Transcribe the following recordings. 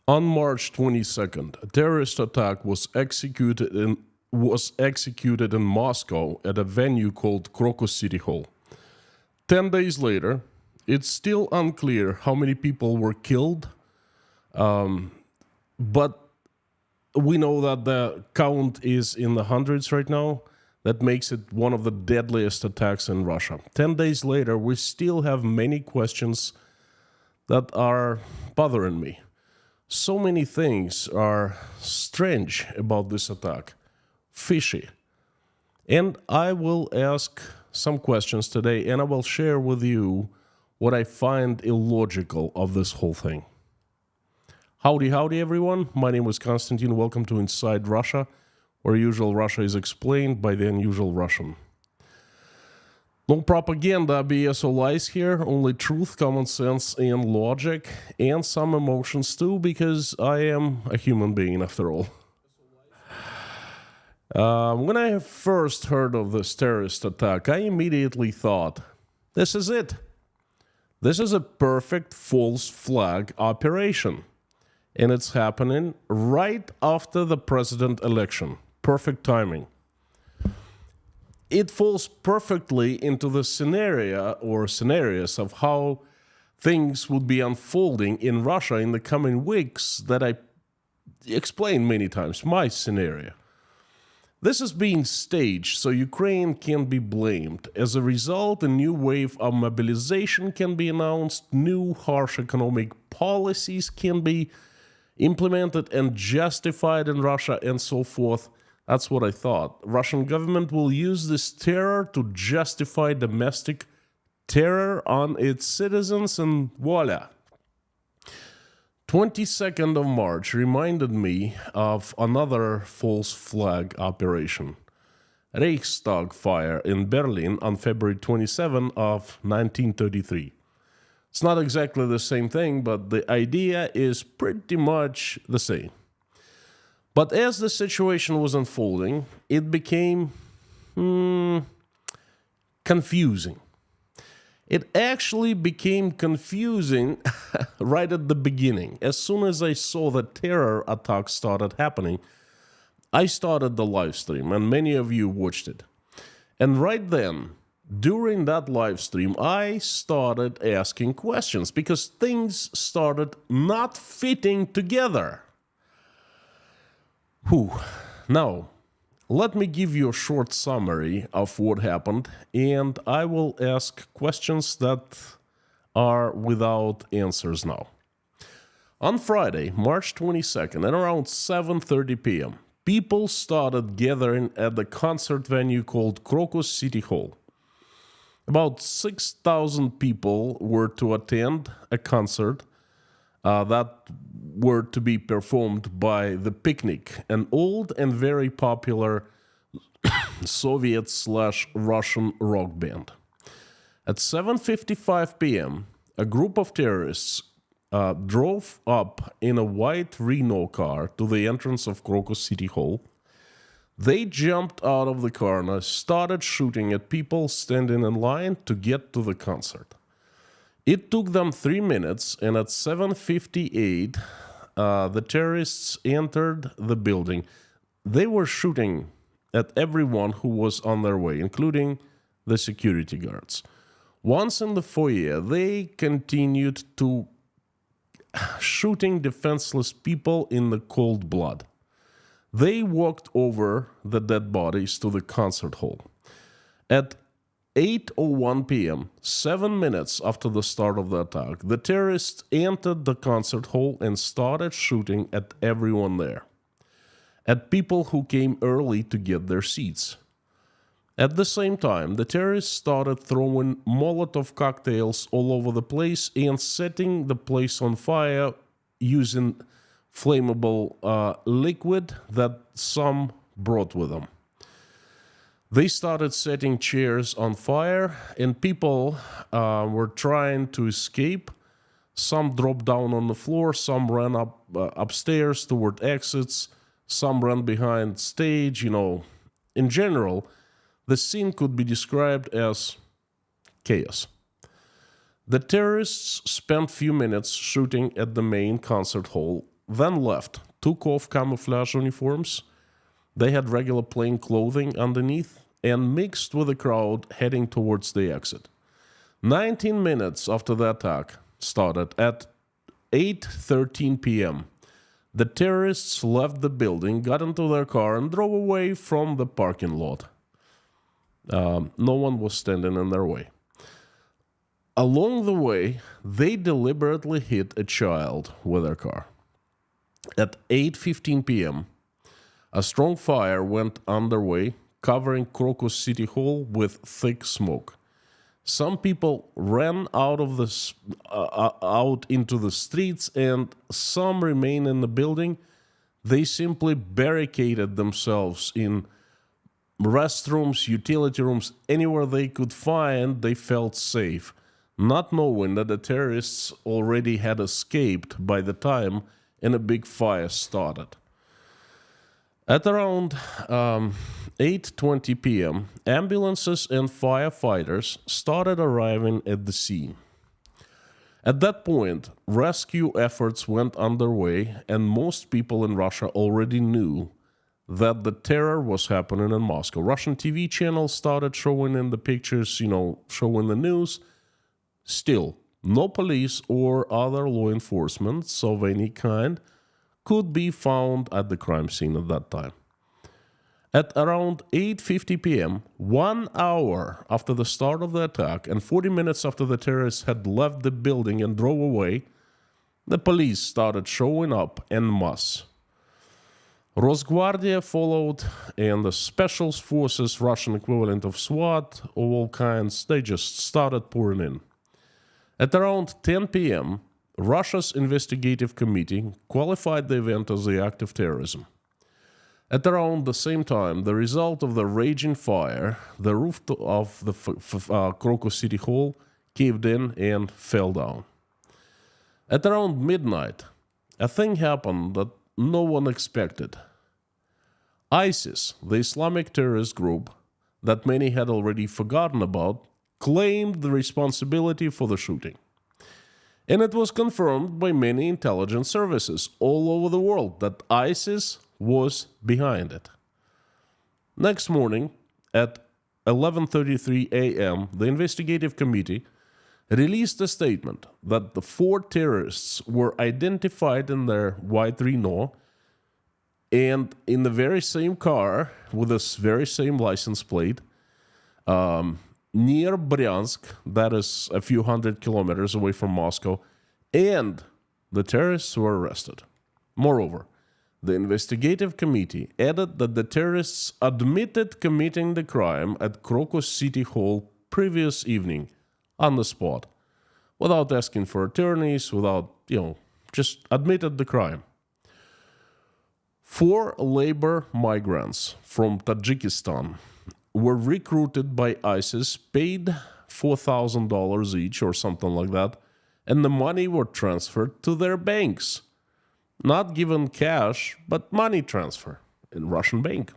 On March 22nd, a terrorist attack was executed in Moscow at a venue called Crocus City Hall. 10 days later, it's still unclear how many people were killed, but we know that the count is in the hundreds right now. That makes it one of the deadliest attacks in Russia. 10 days later, we still have many questions that are bothering me. So many things are strange about this attack, fishy. And I will ask some questions today, and I will share with you what I find illogical of this whole thing. Howdy, everyone. My name is Konstantin. Welcome to Inside Russia, where usual Russia is explained by the unusual Russian. No propaganda, BS or lies here, only truth, common sense, and logic, and some emotions too, because I am a human being after all. When I first heard of this terrorist attack, I immediately thought, this is it. This is a perfect false flag operation. And it's happening right after the president election. Perfect timing. It falls perfectly into the scenarios of how things would be unfolding in Russia in the coming weeks that I explained many times, my scenario. This is being staged so Ukraine can be blamed. As a result, a new wave of mobilization can be announced, new harsh economic policies can be implemented and justified in Russia, and so forth. That's what I thought. Russian government will use this terror to justify domestic terror on its citizens, and voila. 22nd of March reminded me of another false flag operation. Reichstag fire in Berlin on February 27 of 1933. It's not exactly the same thing, but the idea is pretty much the same. But as the situation was unfolding, it became confusing. It actually became confusing right at the beginning. As soon as I saw the terror attack started happening, I started the live stream, and many of you watched it. And right then, during that live stream, I started asking questions because things started not fitting together. Now, let me give you a short summary of what happened, and I will ask questions that are without answers now. On Friday, March 22nd, at around 7:30 p.m., people started gathering at the concert venue called Crocus City Hall. About 6,000 people were to attend a concert that were to be performed by The Picnic, an old and very popular Soviet/Russian rock band. At 7:55 p.m., a group of terrorists drove up in a white Renault car to the entrance of Crocus City Hall. They jumped out of the car and started shooting at people standing in line to get to the concert. It took them 3 minutes, and at 7:58, the terrorists entered the building. They were shooting at everyone who was on their way, including the security guards. Once in the foyer, they continued to shooting defenseless people in the cold blood. They walked over the dead bodies to the concert hall. At 8:01 p.m., 7 minutes after the start of the attack, the terrorists entered the concert hall and started shooting at everyone there, at people who came early to get their seats. At the same time, the terrorists started throwing Molotov cocktails all over the place and setting the place on fire using flammable liquid that some brought with them. They started setting chairs on fire, and people were trying to escape. Some dropped down on the floor, some ran upstairs toward exits, some ran behind stage. In general, the scene could be described as chaos. The terrorists spent few minutes shooting at the main concert hall, then left, took off camouflage uniforms. They had regular plain clothing underneath and mixed with the crowd heading towards the exit. 19 minutes after the attack started at 8:13 p.m., the terrorists left the building, got into their car, and drove away from the parking lot. No one was standing in their way. Along the way, they deliberately hit a child with their car. At 8:15 p.m., a strong fire went underway, covering Crocus City Hall with thick smoke. Some people ran out into the streets, and some remain in the building. They simply barricaded themselves in restrooms, utility rooms, anywhere they could find. They felt safe, not knowing that the terrorists already had escaped by the time a big fire started. At around 8:20 p.m., ambulances and firefighters started arriving at the scene. At that point, rescue efforts went underway, and most people in Russia already knew that the terror was happening in Moscow. Russian TV channels started showing in the pictures, showing the news. Still, no police or other law enforcement of any kind could be found at the crime scene at that time. At around 8:50 p.m., 1 hour after the start of the attack and 40 minutes after the terrorists had left the building and drove away, the police started showing up en masse. Rosguardia followed, and the special forces, Russian equivalent of SWAT of all kinds, they just started pouring in. At around 10 p.m., Russia's investigative committee qualified the event as the act of terrorism. At around the same time, the result of the raging fire, the roof of the Crocus City Hall caved in and fell down. At around midnight, a thing happened that no one expected. ISIS, the Islamic terrorist group that many had already forgotten about, claimed the responsibility for the shooting. And it was confirmed by many intelligence services all over the world that ISIS was behind it. Next morning, at 11:33 a.m., the investigative committee released a statement that the 4 terrorists were identified in their white Renault and in the very same car with this very same license plate near Bryansk, that is a few hundred kilometers away from Moscow, and the terrorists were arrested. Moreover, the investigative committee added that the terrorists admitted committing the crime at Crocus City Hall previous evening on the spot, without asking for attorneys, without, just admitted the crime. 4 labor migrants from Tajikistan were recruited by ISIS, paid $4,000 each or something like that, and the money were transferred to their banks. Not given cash, but money transfer in Russian bank.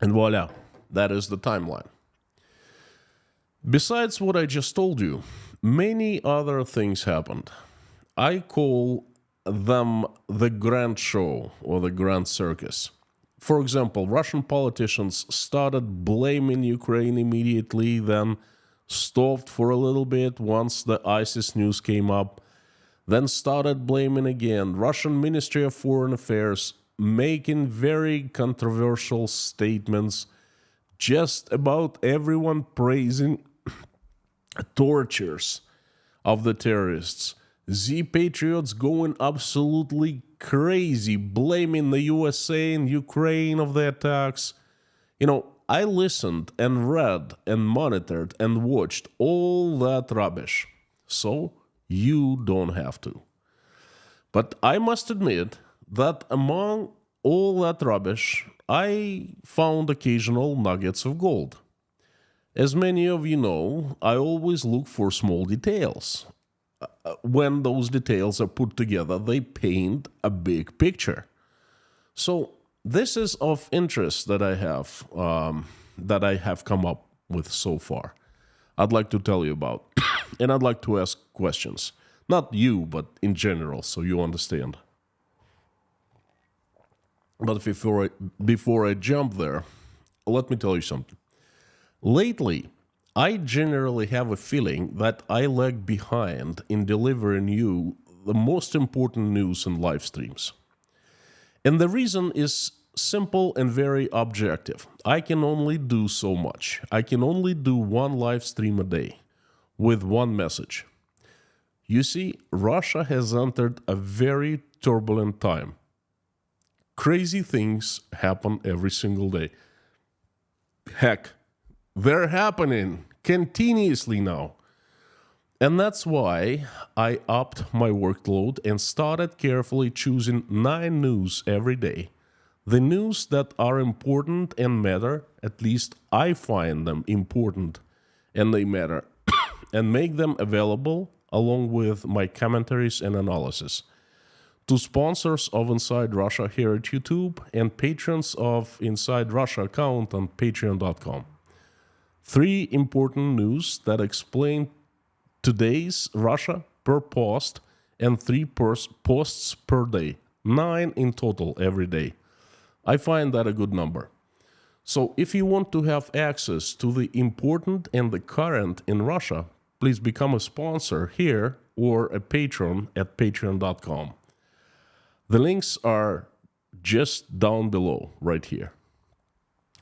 And voila, that is the timeline. Besides what I just told you, many other things happened. I call them the grand show or the grand circus. For example, Russian politicians started blaming Ukraine immediately, then stopped for a little bit once the ISIS news came up, then started blaming again. Russian Ministry of Foreign Affairs making very controversial statements just about everyone praising tortures of the terrorists. The patriots going absolutely crazy, blaming the USA and Ukraine of the attacks. I listened and read and monitored and watched all that rubbish. So you don't have to. But I must admit that among all that rubbish, I found occasional nuggets of gold. As many of you know, I always look for small details. When those details are put together, they paint a big picture. So this is of interest that I have come up with so far. I'd like to tell you about, and I'd like to ask questions. Not you, but in general, so you understand. But before I jump there, let me tell you something. Lately, I generally have a feeling that I lag behind in delivering you the most important news in live streams. And the reason is simple and very objective. I can only do so much. I can only do one live stream a day with one message. You see, Russia has entered a very turbulent time. Crazy things happen every single day. Heck, they're happening continuously now. And that's why I upped my workload and started carefully choosing 9 news every day. The news that are important and matter, at least I find them important and they matter, and make them available along with my commentaries and analysis to sponsors of Inside Russia here at YouTube and patrons of Inside Russia account on patreon.com. 3 important news that explain today's Russia per post and 3 posts per day. 9 in total every day. I find that a good number. So if you want to have access to the important and the current in Russia, please become a sponsor here or a patron at patreon.com. The links are just down below, right here.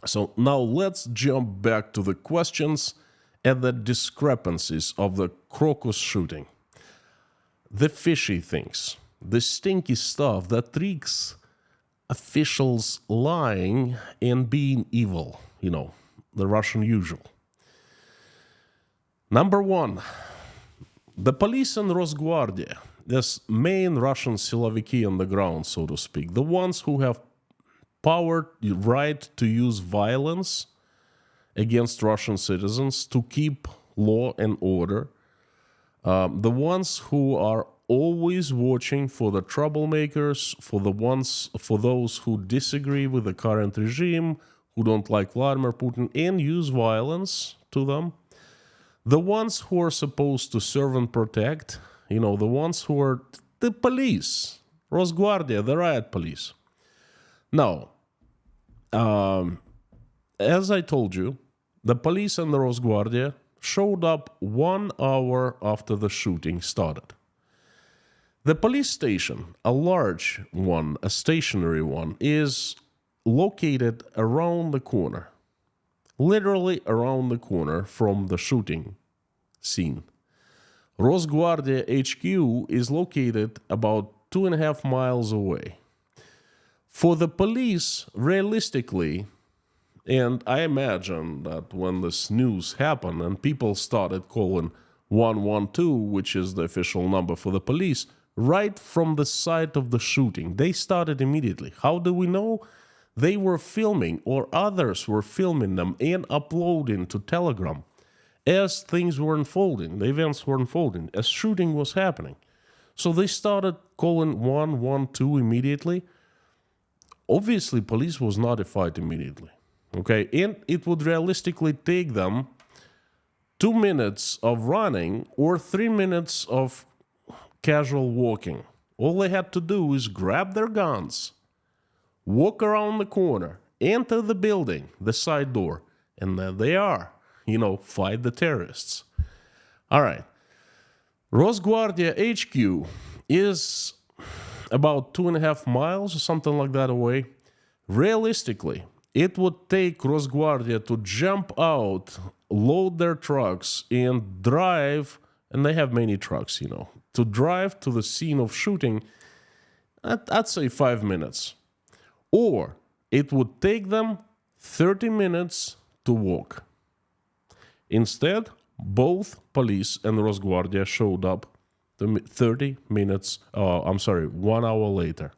So now let's jump back to the questions and the discrepancies of the Crocus shooting. The fishy things, the stinky stuff that tricks officials lying and being evil, the Russian usual. Number 1, the police and Rosguardia, this main Russian siloviki on the ground, so to speak, the ones who have power, right to use violence against Russian citizens to keep law and order, the ones who are always watching for the troublemakers, for those who disagree with the current regime, who don't like Vladimir Putin and use violence to them, the ones who are supposed to serve and protect, the ones who are the police, Rosguardia, the riot police. Now, as I told you, the police and the Rosguardia showed up 1 hour after the shooting started. The police station, a large one, a stationary one, is located around the corner, literally around the corner from the shooting scene. Rosguardia HQ is located about 2.5 miles away. For the police, realistically, and I imagine that when this news happened and people started calling 112, which is the official number for the police, right from the site of the shooting, they started immediately. How do we know? They were filming, or others were filming them and uploading to Telegram as things were unfolding, the events were unfolding, as shooting was happening. So they started calling 112 immediately. Obviously, police was notified immediately, okay? And it would realistically take them 2 minutes of running or 3 minutes of casual walking. All they had to do is grab their guns, walk around the corner, enter the building, the side door, and there they are, fight the terrorists. All right. Rosguardia HQ is about 2.5 miles or something like that away. Realistically, it would take Rosguardia to jump out, load their trucks, and drive, and they have many trucks, to drive to the scene of shooting, I'd say 5 minutes. Or it would take them 30 minutes to walk. Instead, both police and Rosguardia showed up 1 hour later.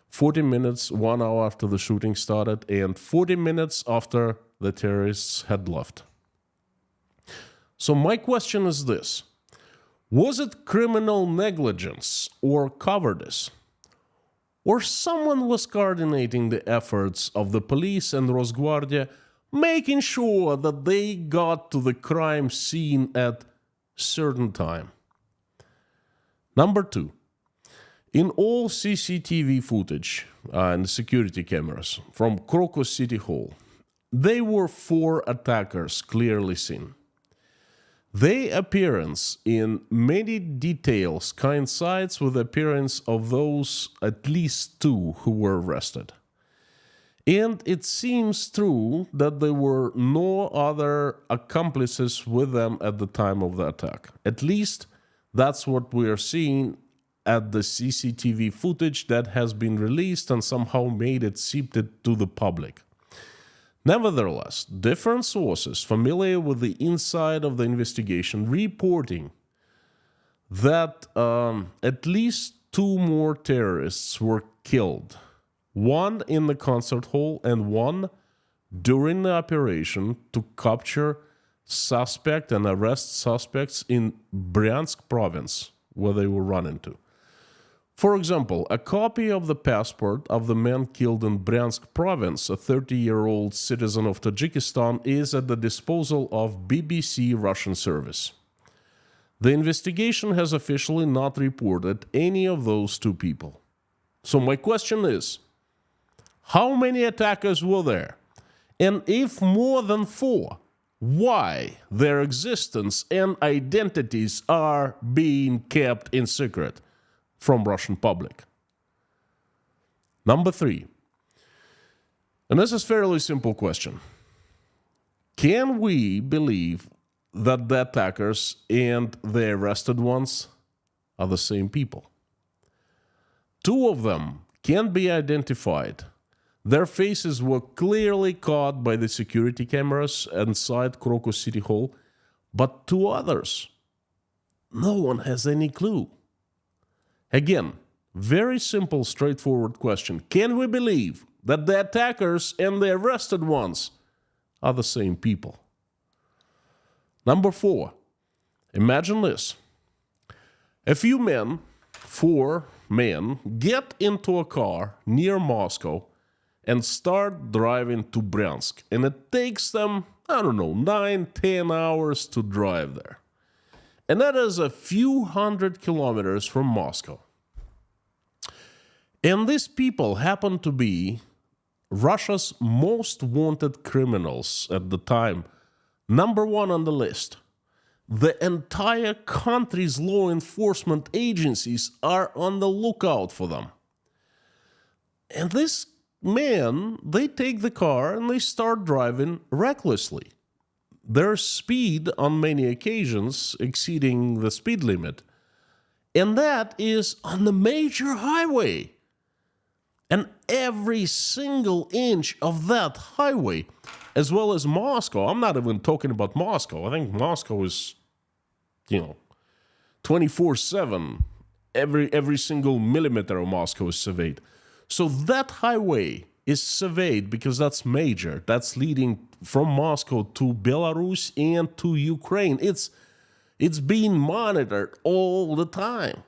40 minutes, 1 hour after the shooting started, and 40 minutes after the terrorists had left. So my question is this. Was it criminal negligence or cowardice? Or someone was coordinating the efforts of the police and Rosguardia, making sure that they got to the crime scene at certain time? Number 2. In all CCTV footage and security cameras from Crocus City Hall, there were 4 attackers clearly seen. Their appearance in many details coincides with the appearance of those at least 2 who were arrested. And it seems true that there were no other accomplices with them at the time of the attack. At least that's what we are seeing at the CCTV footage that has been released and somehow made it seeped to the public. Nevertheless, different sources familiar with the inside of the investigation reporting that at least 2 more terrorists were killed. 1 in the concert hall and 1 during the operation to capture suspect and arrest suspects in Bryansk province, where they were running to. For example, a copy of the passport of the man killed in Bryansk province, a 30-year-old citizen of Tajikistan, is at the disposal of BBC Russian service. The investigation has officially not reported any of those 2 people. So my question is, how many attackers were there? And if more than 4, why their existence and identities are being kept in secret from Russian public? Number 3. And this is a fairly simple question. Can we believe that the attackers and the arrested ones are the same people? 2 of them can be identified. Their faces were clearly caught by the security cameras inside Crocus City Hall, but 2 others, no one has any clue. Again, very simple, straightforward question. Can we believe that the attackers and the arrested ones are the same people? Number 4, imagine this. A few men, 4 men, get into a car near Moscow and start driving to Bryansk. And it takes them, 9-10 hours to drive there. And that is a few hundred kilometers from Moscow. And these people happen to be Russia's most wanted criminals at the time. Number 1 on the list. The entire country's law enforcement agencies are on the lookout for them. And this men, they take the car and they start driving recklessly. Their speed on many occasions exceeding the speed limit. And that is on the major highway. And every single inch of that highway, as well as Moscow, I'm not even talking about Moscow. I think Moscow is, 24/7. Every single millimeter of Moscow is surveyed. So that highway is surveyed because that's major. That's leading from Moscow to Belarus and to Ukraine. It's being monitored all the time.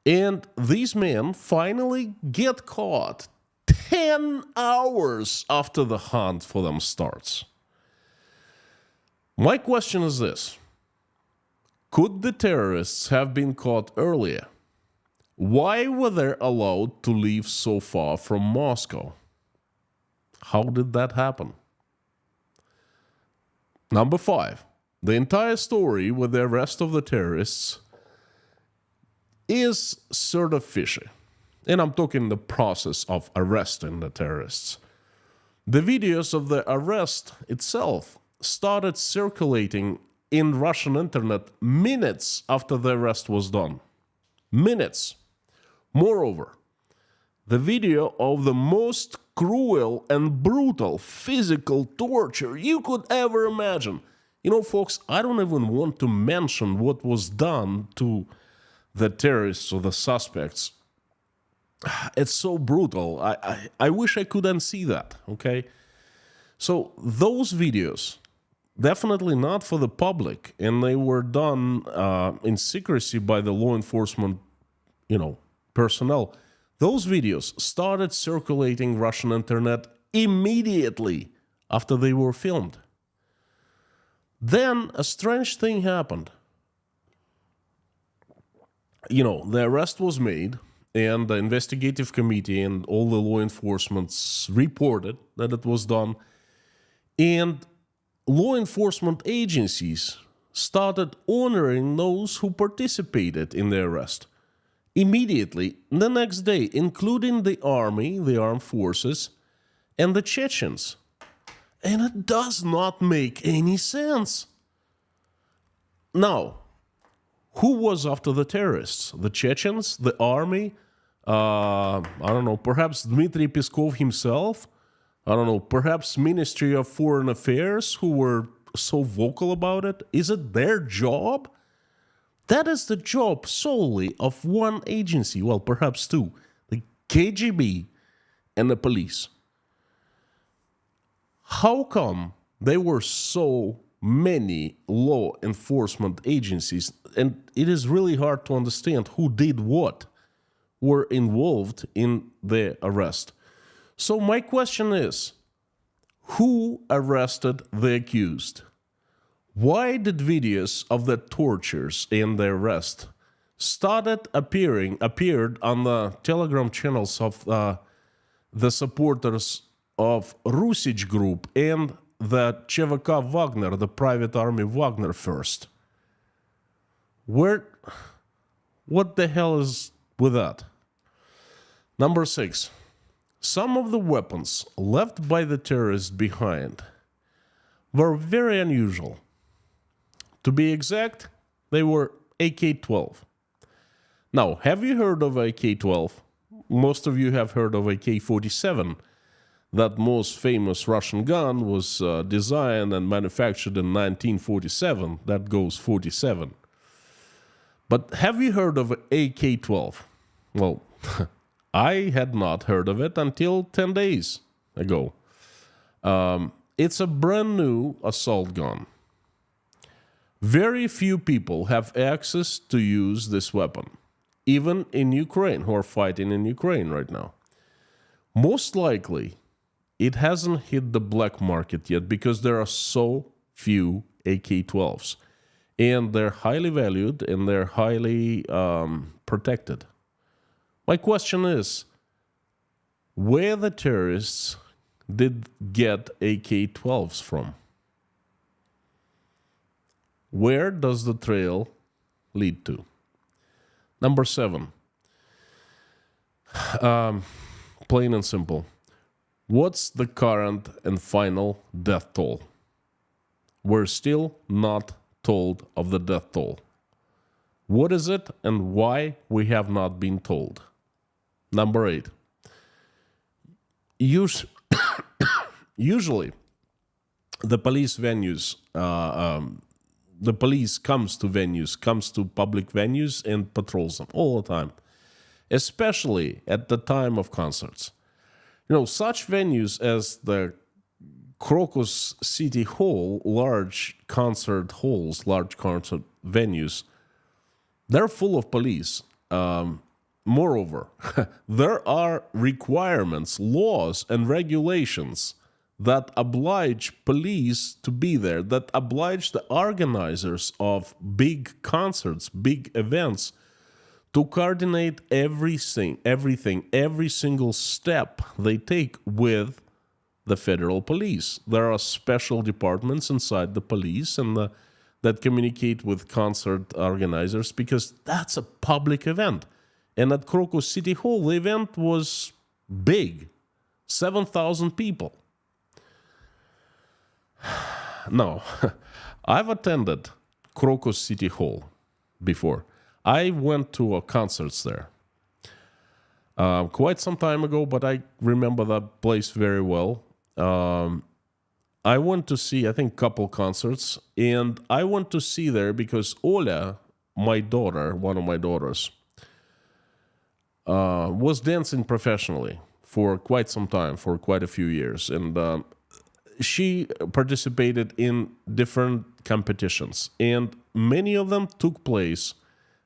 And these men finally get caught 10 hours after the hunt for them starts. My question is this. Could the terrorists have been caught earlier? Why were they allowed to leave so far from Moscow? How did that happen? Number 5. The entire story with the arrest of the terrorists is sort of fishy. And I'm talking the process of arresting the terrorists. The videos of the arrest itself started circulating in Russian internet minutes after the arrest was done. Minutes. Moreover, the video of the most cruel and brutal physical torture you could ever imagine. Folks, I don't even want to mention what was done to the terrorists or the suspects. It's so brutal. I wish I could unsee that, okay? So those videos, definitely not for the public, and they were done in secrecy by the law enforcement, personnel. Those videos started circulating Russian internet immediately after they were filmed. Then a strange thing happened. The arrest was made, and the investigative committee and all the law enforcement reported that it was done. And law enforcement agencies started honoring those who participated in the arrest immediately the next day, including the army, the armed forces, and the Chechens. And it does not make any sense. Now, who was after the terrorists? The Chechens? The army? I don't know, perhaps Dmitry Peskov himself? I don't know, perhaps Ministry of Foreign Affairs, who were so vocal about it? Is it their job? That is the job solely of one agency, well, perhaps two, the KGB and the police. How come there were so many law enforcement agencies, and it is really hard to understand who did what, were involved in the arrest? So my question is, who arrested the accused? Why did videos of the tortures and the arrest appeared on the Telegram channels of the supporters of Rusich Group and the ЧВК Wagner, the private army Wagner first? What the hell is with that? Number 6. Some of the weapons left by the terrorists behind were very unusual. To be exact, they were AK-12. Now, have you heard of AK-12? Most of you have heard of AK-47. That most famous Russian gun was designed and manufactured in 1947. That goes 47. But have you heard of AK-12? Well, I had not heard of it until 10 days ago. It's a brand new assault gun. Very few people have access to use this weapon, even in Ukraine, who are fighting in Ukraine right now. Most likely, it hasn't hit the black market yet because there are so few AK-12s. And they're highly valued and they're highly protected. My question is, where the terrorists did get AK-12s from? Where does the trail lead to? Number 7. Plain and simple. What's the current and final death toll? We're still not told of the death toll. What is it and why we have not been told? Number 8. Usually, the police venues, the police comes to public venues and patrols them all the time, especially at the time of concerts. Such venues as the Crocus City Hall, large concert halls, large concert venues, they're full of police. Moreover, there are requirements, laws, and regulations that oblige police to be there, that oblige the organizers of big concerts, big events, to coordinate every single step they take with the federal police. There are special departments inside the police and that communicate with concert organizers because that's a public event. And at Crocus City Hall, the event was big, 7,000 people. Now, I've attended Crocus City Hall before. I went to concerts there quite some time ago, but I remember that place very well. I went to see, I think, a couple concerts, and I went to see there because Oля, my daughter, one of my daughters, was dancing professionally for quite some time, for quite a few years, and she participated in different competitions, and many of them took place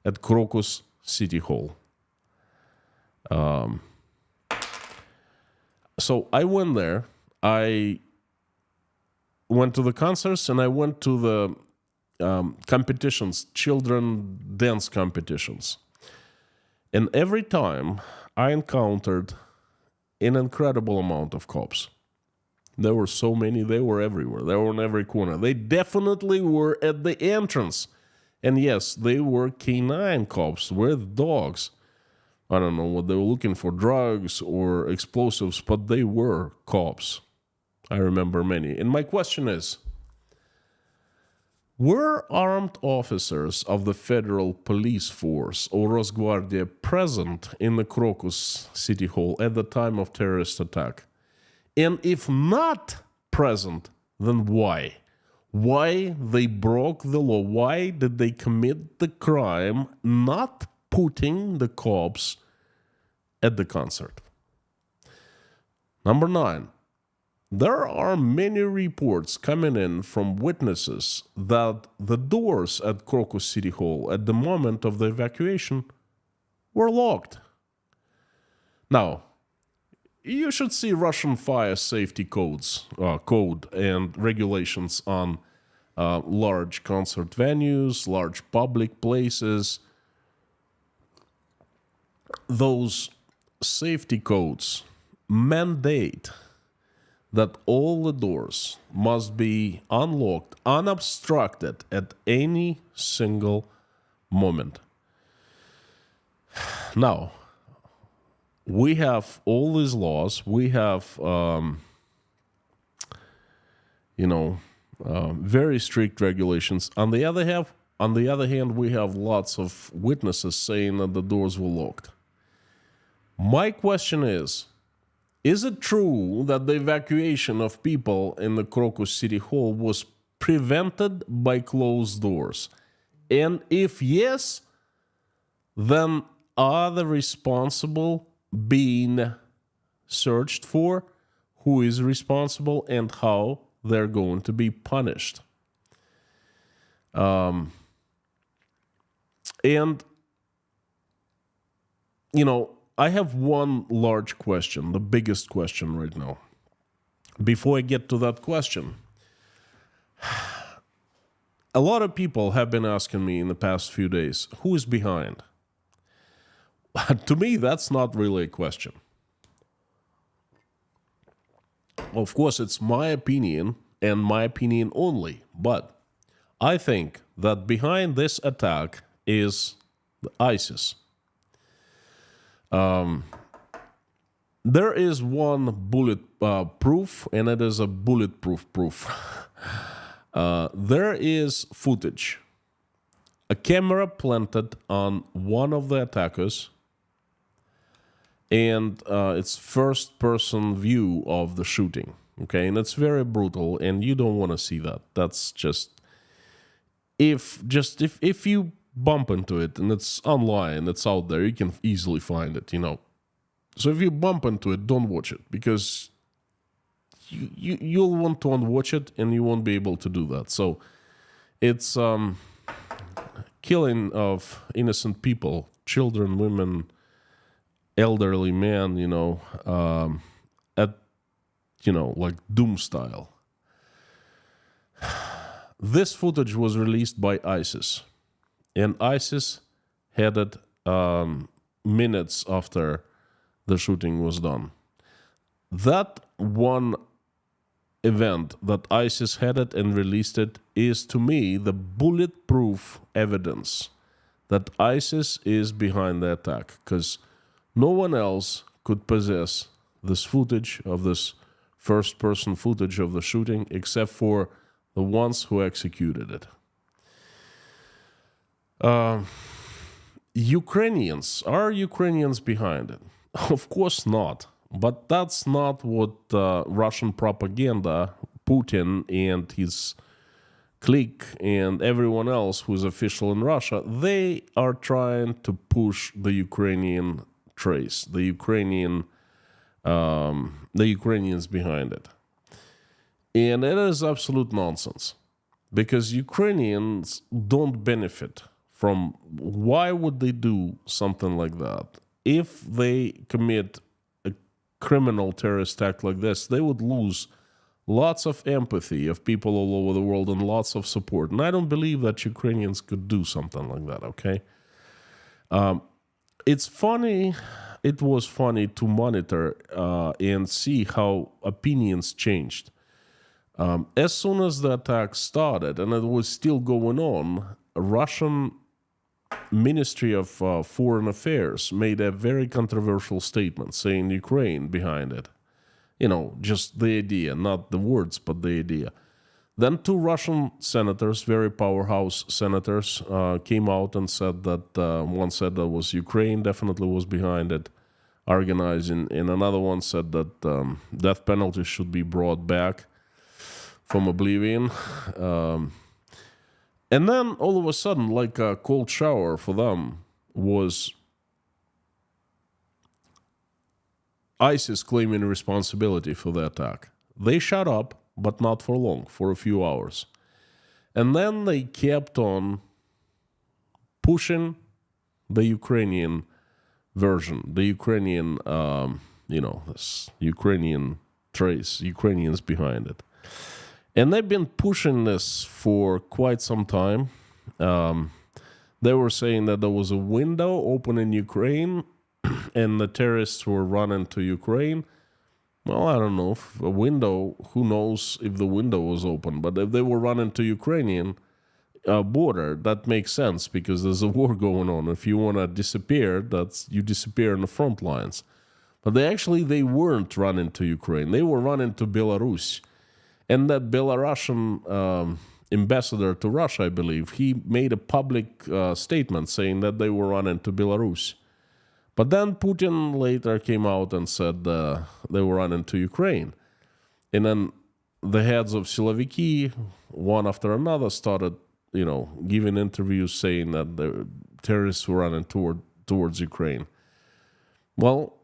at Crocus City Hall. So I went there. I went to the concerts and I went to the competitions, children dance competitions. And every time I encountered an incredible amount of cops. There were so many, they were everywhere. They were in every corner. They definitely were at the entrance. And yes, they were canine cops with dogs. I don't know what they were looking for, drugs or explosives, but they were cops. I remember many. And my question is, were armed officers of the federal police force or Rosguardia present in the Crocus City Hall at the time of terrorist attack? And if not present, then why? Why they broke the law? Why did they commit the crime not putting the cops at the concert? Number 9. There are many reports coming in from witnesses that the doors at Crocus City Hall at the moment of the evacuation were locked. Now, you should see Russian fire safety code and regulations on large concert venues, large public places. Those safety codes mandate that all the doors must be unlocked, unobstructed at any single moment. Now, we have all these laws. We have, very strict regulations. On the other hand, we have lots of witnesses saying that the doors were locked. My question is it true that the evacuation of people in the Crocus City Hall was prevented by closed doors? And if yes, then are the responsible being searched for? Who is responsible and how they're going to be punished? And, I have one large question, the biggest question right now. Before I get to that question, a lot of people have been asking me in the past few days, who is behind? To me, that's not really a question. Of course, it's my opinion and my opinion only, but I think that behind this attack is ISIS. There is one bullet proof, and it is a bulletproof proof. There is footage, a camera planted on one of the attackers, and it's first-person view of the shooting. Okay, and it's very brutal, and you don't want to see that. That's just if you bump into it, and it's online, it's out there, you can easily find it, So if you bump into it, don't watch it, because you'll want to unwatch it, and you won't be able to do that. So it's killing of innocent people, children, women, elderly men, like Doom style. This footage was released by ISIS, and ISIS had it minutes after the shooting was done. That one event that ISIS had it and released it is, to me, the bulletproof evidence that ISIS is behind the attack, because no one else could possess this footage of this first-person footage of the shooting except for the ones who executed it. Are Ukrainians behind it? Of course not. But that's not what Russian propaganda, Putin and his clique and everyone else who's official in Russia, they are trying to push the Ukrainian trace, the Ukrainians behind it. And it is absolute nonsense, because Ukrainians don't benefit from, why would they do something like that? If they commit a criminal terrorist act like this, they would lose lots of empathy of people all over the world and lots of support. And I don't believe that Ukrainians could do something like that, okay? it's funny. It was funny to monitor and see how opinions changed. As soon as the attack started, and it was still going on, Russian Ministry of Foreign Affairs made a very controversial statement saying Ukraine behind it. Just the idea, not the words, but the idea. Then two Russian senators, very powerhouse senators, came out and said that one said that was Ukraine definitely was behind it, organizing, and another one said that death penalty should be brought back from oblivion. And then all of a sudden, like a cold shower for them, was ISIS claiming responsibility for the attack. They shut up, but not for long, for a few hours. And then they kept on pushing the Ukrainian version, the Ukrainian, this Ukrainian trace, Ukrainians behind it. And they've been pushing this for quite some time. They were saying that there was a window open in Ukraine and the terrorists were running to Ukraine. Well, I don't know. If a window, who knows if the window was open. But if they were running to Ukrainian border, that makes sense because there's a war going on. If you want to disappear, you disappear in the front lines. But they weren't running to Ukraine. They were running to Belarus. And that Belarusian ambassador to Russia, I believe, he made a public statement saying that they were running to Belarus. But then Putin later came out and said they were running to Ukraine. And then the heads of Siloviki, one after another, started, giving interviews saying that the terrorists were running towards Ukraine. Well,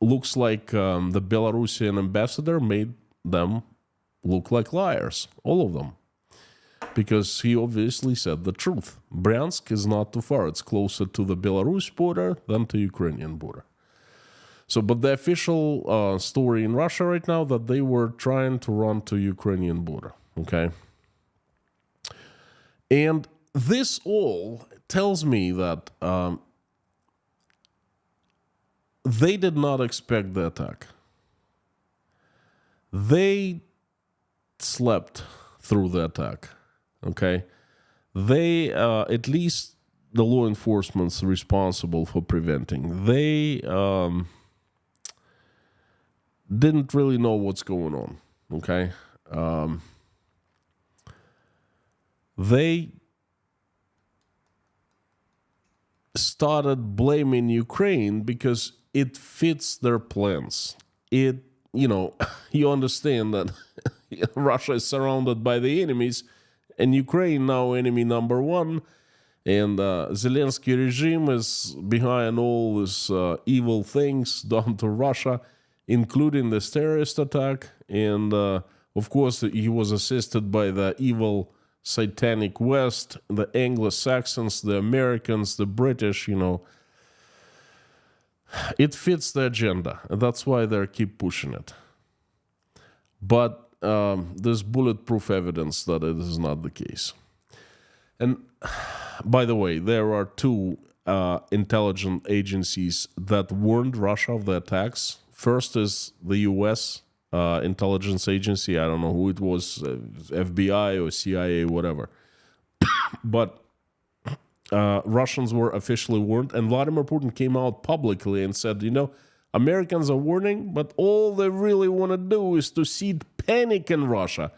looks like the Belarusian ambassador made them look like liars, all of them, because he obviously said the truth. Bryansk is not too far. It's closer to the Belarus border than to Ukrainian border. But the official story in Russia right now that they were trying to run to Ukrainian border, okay? And this all tells me that they did not expect the attack. They slept through the attack, okay? They, at least the law enforcement's responsible for preventing, they didn't really know what's going on, okay? They started blaming Ukraine because it fits their plans. You understand that Russia is surrounded by the enemies, and Ukraine now enemy number one, and Zelensky regime is behind all these evil things done to Russia, including this terrorist attack, and of course he was assisted by the evil satanic West, the Anglo-Saxons, the Americans, the British, It fits the agenda, and that's why they keep pushing it. But there's bulletproof evidence that it is not the case. And by the way, there are two intelligence agencies that warned Russia of the attacks. First is the U.S. Intelligence agency. I don't know who it was, FBI or CIA, whatever. But Russians were officially warned, and Vladimir Putin came out publicly and said, Americans are warning, but all they really want to do is to seed panic in Russia.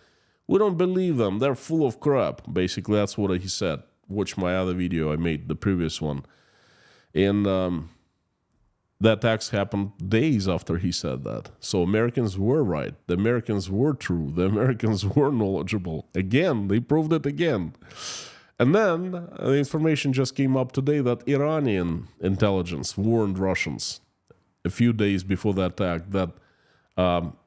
We don't believe them. They're full of crap. Basically, that's what he said. Watch my other video I made, the previous one. And the attacks happened days after he said that. So Americans were right. The Americans were true. The Americans were knowledgeable. Again, they proved it again. And then the information just came up today that Iranian intelligence warned Russians a few days before the attack that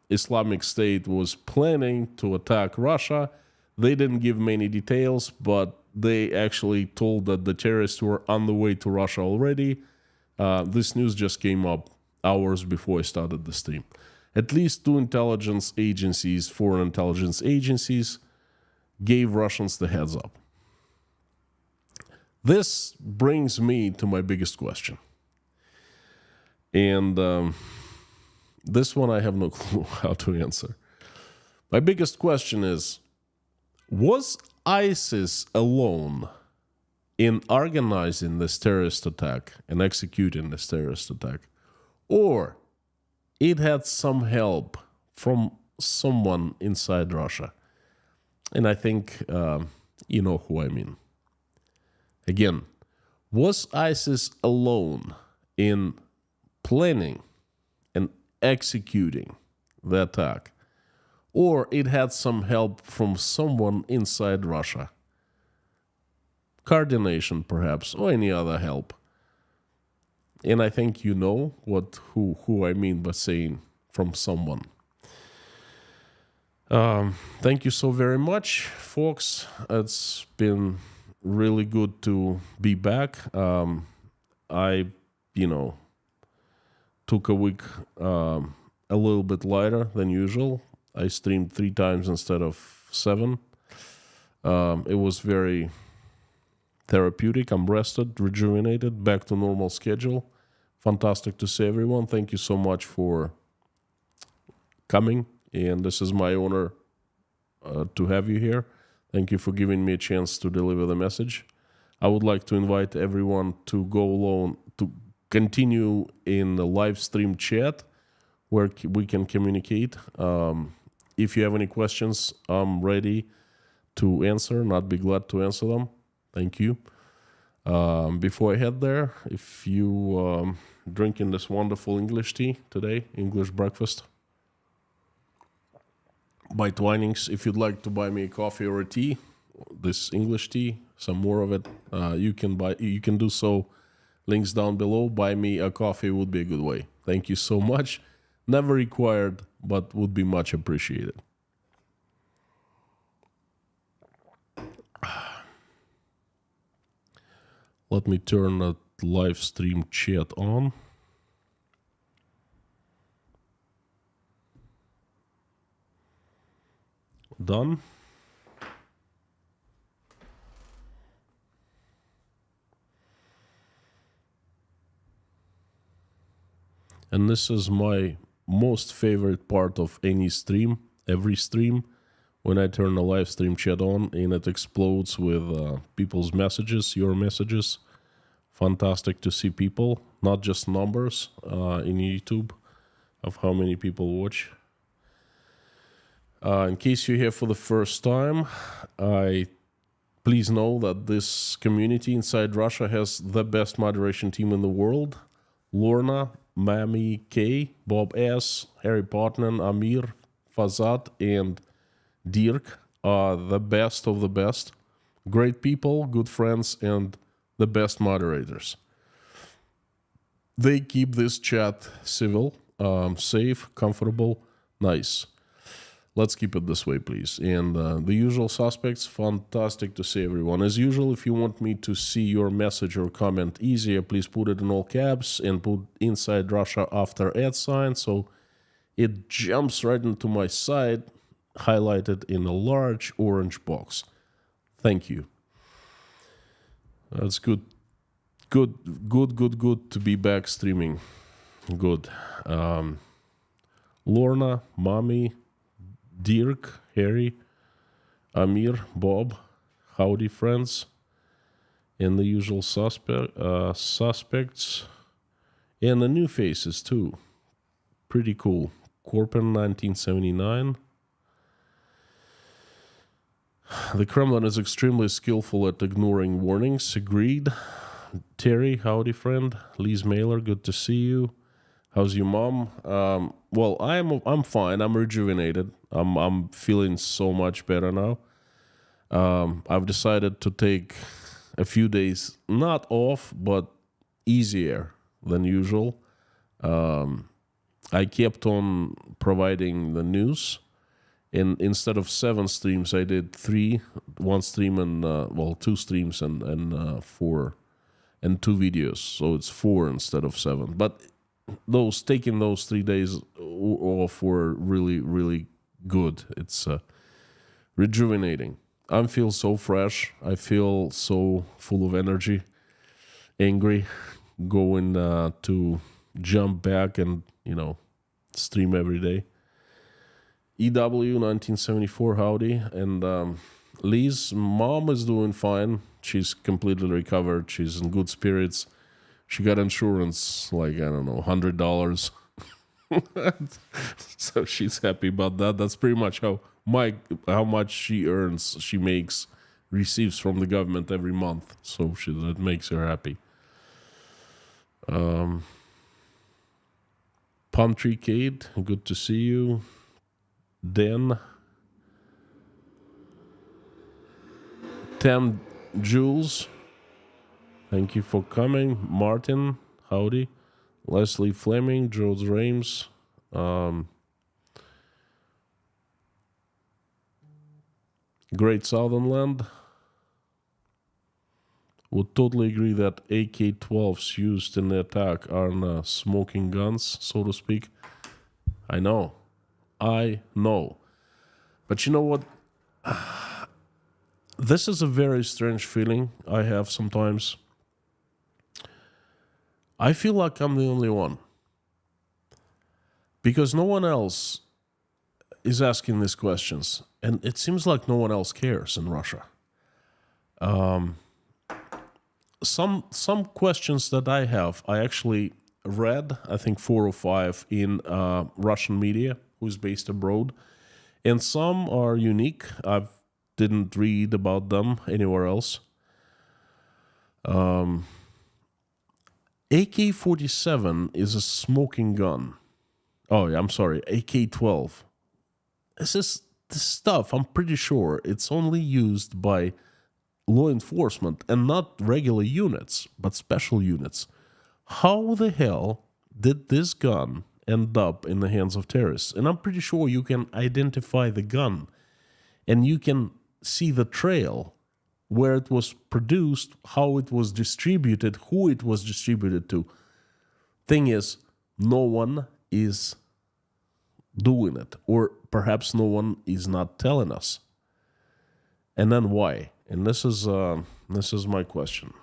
Islamic State was planning to attack Russia. They didn't give many details, but they actually told that the terrorists were on the way to Russia already. This news just came up hours before I started the stream. At least two intelligence agencies, foreign intelligence agencies, gave Russians the heads up. This brings me to my biggest question. And this one I have no clue how to answer. My biggest question is, was ISIS alone in organizing this terrorist attack and executing this terrorist attack? Or it had some help from someone inside Russia? And I think you know who I mean. Again, was ISIS alone in planning and executing the attack? Or it had some help from someone inside Russia? Coordination, perhaps, or any other help. And I think you know who I mean by saying from someone. Thank you so very much, folks. It's been really good to be back. I, took a week a little bit lighter than usual. I streamed 3 times instead of 7. It was very therapeutic. I'm rested, rejuvenated, back to normal schedule. Fantastic to see everyone. Thank you so much for coming. And this is my honor to have you here. Thank you for giving me a chance to deliver the message. I would like to invite everyone to go along, to continue in the live stream chat where we can communicate. If you have any questions, I'm ready to answer, and I'd be glad to answer them. Thank you. Before I head there, if you drinking this wonderful English tea today, English breakfast by Twinings, if you'd like to buy me a coffee or a tea, this English tea, some more of it, you can do so. Links down below. Buy me a coffee would be a good way. Thank you so much. Never required, but would be much appreciated. Let me turn that live stream chat on. Done. And this is my most favorite part of any stream, every stream, when I turn the live stream chat on and it explodes with people's messages, your messages. Fantastic to see people, not just numbers in YouTube of how many people watch. In case you're here for the first time, please know that this community inside Russia has the best moderation team in the world. Lorna, Mami K, Bob S, Harry Potnan, Amir, Fazat, and Dirk are the best of the best. Great people, good friends, and the best moderators. They keep this chat civil, safe, comfortable, nice. Let's keep it this way, please. And the usual suspects, fantastic to see everyone. As usual, if you want me to see your message or comment easier, please put it in all caps and put Inside Russia after @ so it jumps right into my side, highlighted in a large orange box. Thank you. That's good. Good to be back streaming. Good. Lorna, Mommy, Dirk, Harry, Amir, Bob, howdy friends, and the usual suspects, and the new faces too. Pretty cool. Korpen 1979. The Kremlin is extremely skillful at ignoring warnings. Agreed. Terry, howdy friend. Liz Mailer, good to see you. How's your mom? Well, I'm fine. I'm rejuvenated. I'm feeling so much better now. I've decided to take a few days not off, but easier than usual. I kept on providing the news, and instead of 7 streams, I did 3, 1 stream and 2 streams and 4 and 2 videos. So it's 4 instead of 7. But taking those 3 days off were really, really good. It's rejuvenating. I feel so fresh. I feel so full of energy, angry, going to jump back and, stream every day. EW 1974, howdy. And Lee's mom is doing fine. She's completely recovered. She's in good spirits. She got insurance, like, I don't know, $100. So she's happy about that. That's pretty much how much she earns, she receives from the government every month. So that makes her happy. Palm Tree Kate, good to see you. Dan, 10 Jules, thank you for coming. Martin, howdy. Leslie Fleming, George Rames, Great Southern Land. Would totally agree that AK-12s used in the attack are smoking guns, so to speak. I know. But you know what? This is a very strange feeling I have sometimes. I feel like I'm the only one. Because no one else is asking these questions. And it seems like no one else cares in Russia. Some questions that I have, I actually read, I think 4 or 5 in Russian media, who's based abroad. And some are unique. I didn't read about them anywhere else. AK-47 is a smoking gun. Oh, yeah, I'm sorry, AK-12. This stuff, I'm pretty sure, it's only used by law enforcement and not regular units, but special units. How the hell did this gun end up in the hands of terrorists? And I'm pretty sure you can identify the gun and you can see the trail where it was produced, how it was distributed, who it was distributed to. Thing is, no one is doing it, or perhaps no one is not telling us. And then why? And this is my question.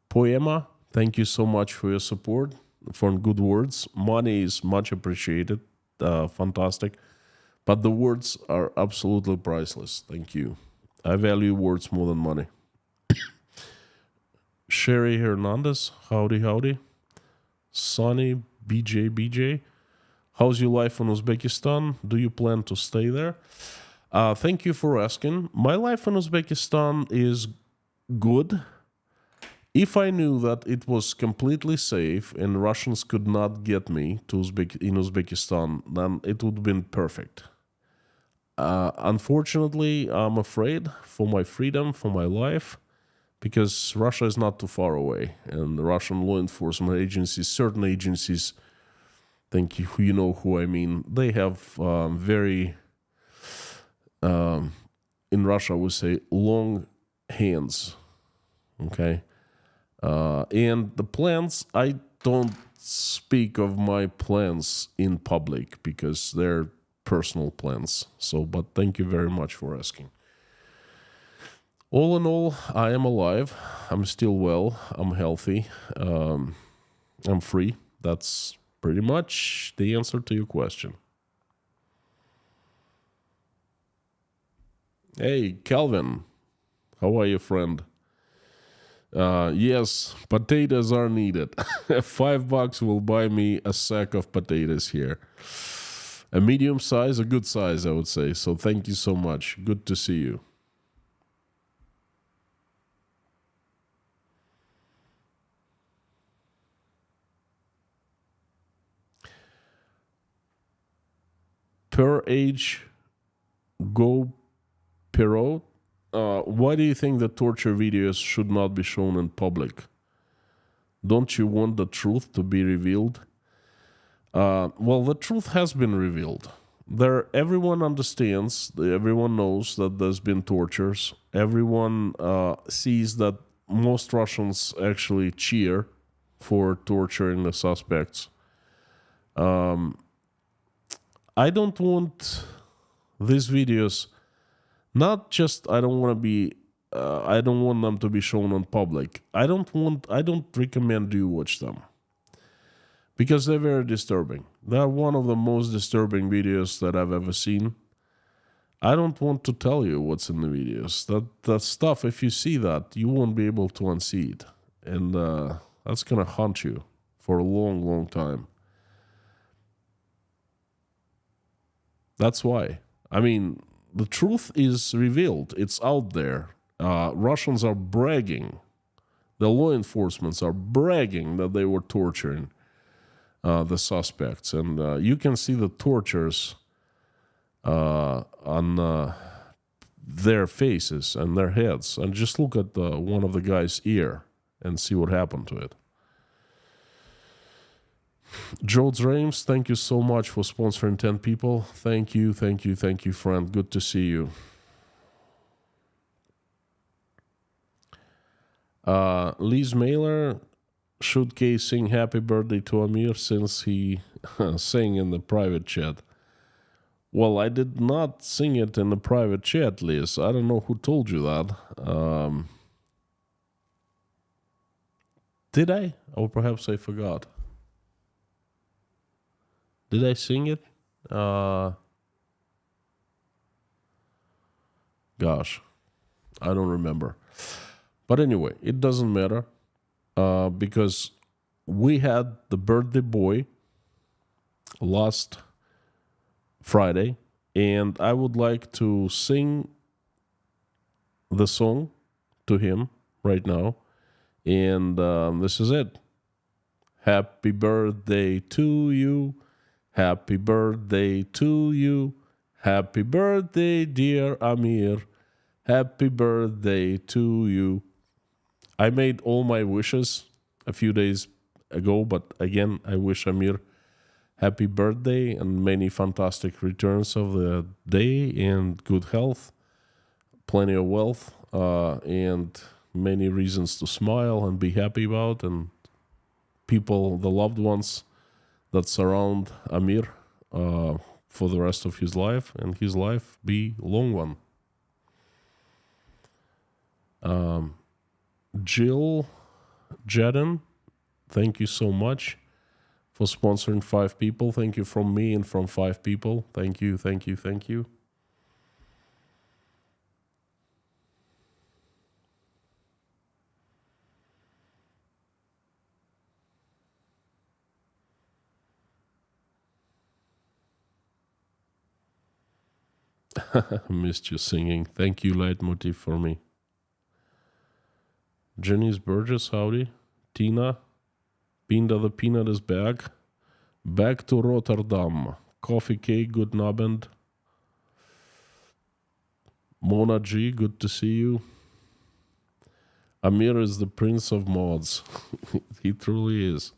Poema, thank you so much for your support, for good words. Money is much appreciated, fantastic. But the words are absolutely priceless. Thank you. I value words more than money. Sherry Hernandez, howdy. Sonny, BJ. How's your life in Uzbekistan? Do you plan to stay there? Thank you for asking. My life in Uzbekistan is good. If I knew that it was completely safe and Russians could not get me to in Uzbekistan, then it would have been perfect. Unfortunately, I'm afraid for my freedom, for my life, because Russia is not too far away. And the Russian law enforcement agencies, certain agencies, thank you, you know who I mean, they have very, in Russia we say, long hands, okay? And the plans, I don't speak of my plans in public because they're personal plans. So, but thank you very much for asking. All in all, I am alive. I'm still well. I'm healthy. I'm free. That's pretty much the answer to your question. Hey, Calvin. How are you, friend? Yes, potatoes are needed. $5 will buy me a sack of potatoes here. A medium size, a good size, I would say. So thank you so much. Good to see you. Per age, go Perot. Why do you think that torture videos should not be shown in public? Don't you want the truth to be revealed? Well, the truth has been revealed. Everyone understands, everyone knows that there's been tortures. Everyone sees that most Russians actually cheer for torturing the suspects. I don't want these videos Not just I don't want to be. I don't want them to be shown on public. I don't recommend you watch them because they're very disturbing. They're one of the most disturbing videos that I've ever seen. I don't want to tell you what's in the videos. That stuff, if you see that, you won't be able to unsee it. And that's going to haunt you for a long, long time. That's why. I mean, the truth is revealed. It's out there. Russians are bragging. The law enforcements are bragging that they were torturing the suspects. And you can see the tortures on their faces and their heads, and just look at one of the guy's ear and see what happened to it. Joe's Rames, thank you so much for sponsoring 10 people. Thank you, friend. Good to see you. Liz Mailer, should Kay sing happy birthday to Amir since he sang in the private chat? Well, I did not sing it in the private chat, Liz. I don't know who told you that. Did I? Or perhaps I forgot. Did I sing it? Gosh, I don't remember. But anyway, it doesn't matter because we had the birthday boy last Friday, and I would like to sing the song to him right now, and this is it. Happy birthday to you, happy birthday to you, happy birthday dear Amir, happy birthday to you. I made all my wishes a few days ago, but again, I wish Amir happy birthday and many fantastic returns of the day and good health, plenty of wealth, and many reasons to smile and be happy about, and people, the loved ones that surround Amir for the rest of his life, and his life be a long one. Jill Jadden, thank you so much for sponsoring 5 people. Thank you from me and from 5 people. Thank you. Missed you singing. Thank you, Leitmotiv, for me. Janice Burgess, howdy. Tina, Pinda the Peanut is back. Back to Rotterdam. Coffee Cake, good nabend. Mona G, good to see you. Amir is the prince of mods. He truly is.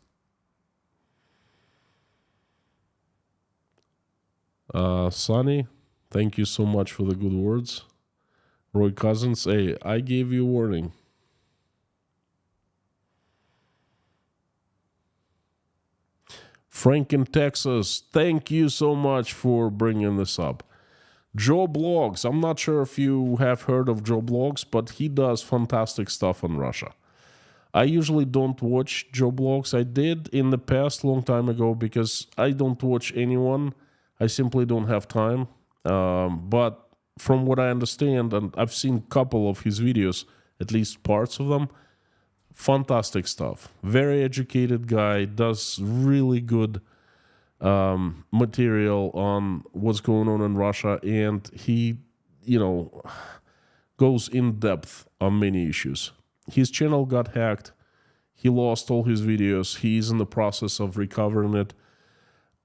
Sonny, thank you so much for the good words. Roy Cousins, hey, I gave you a warning. Frank in Texas, thank you so much for bringing this up. Joe Blogs, I'm not sure if you have heard of Joe Blogs, but he does fantastic stuff on Russia. I usually don't watch Joe Blogs. I did in the past, long time ago, because I don't watch anyone. I simply don't have time. But from what I understand, and I've seen a couple of his videos, at least parts of them, fantastic stuff. Very educated guy, does really good material on what's going on in Russia, and he, goes in depth on many issues. His channel got hacked. He lost all his videos. He's in the process of recovering it.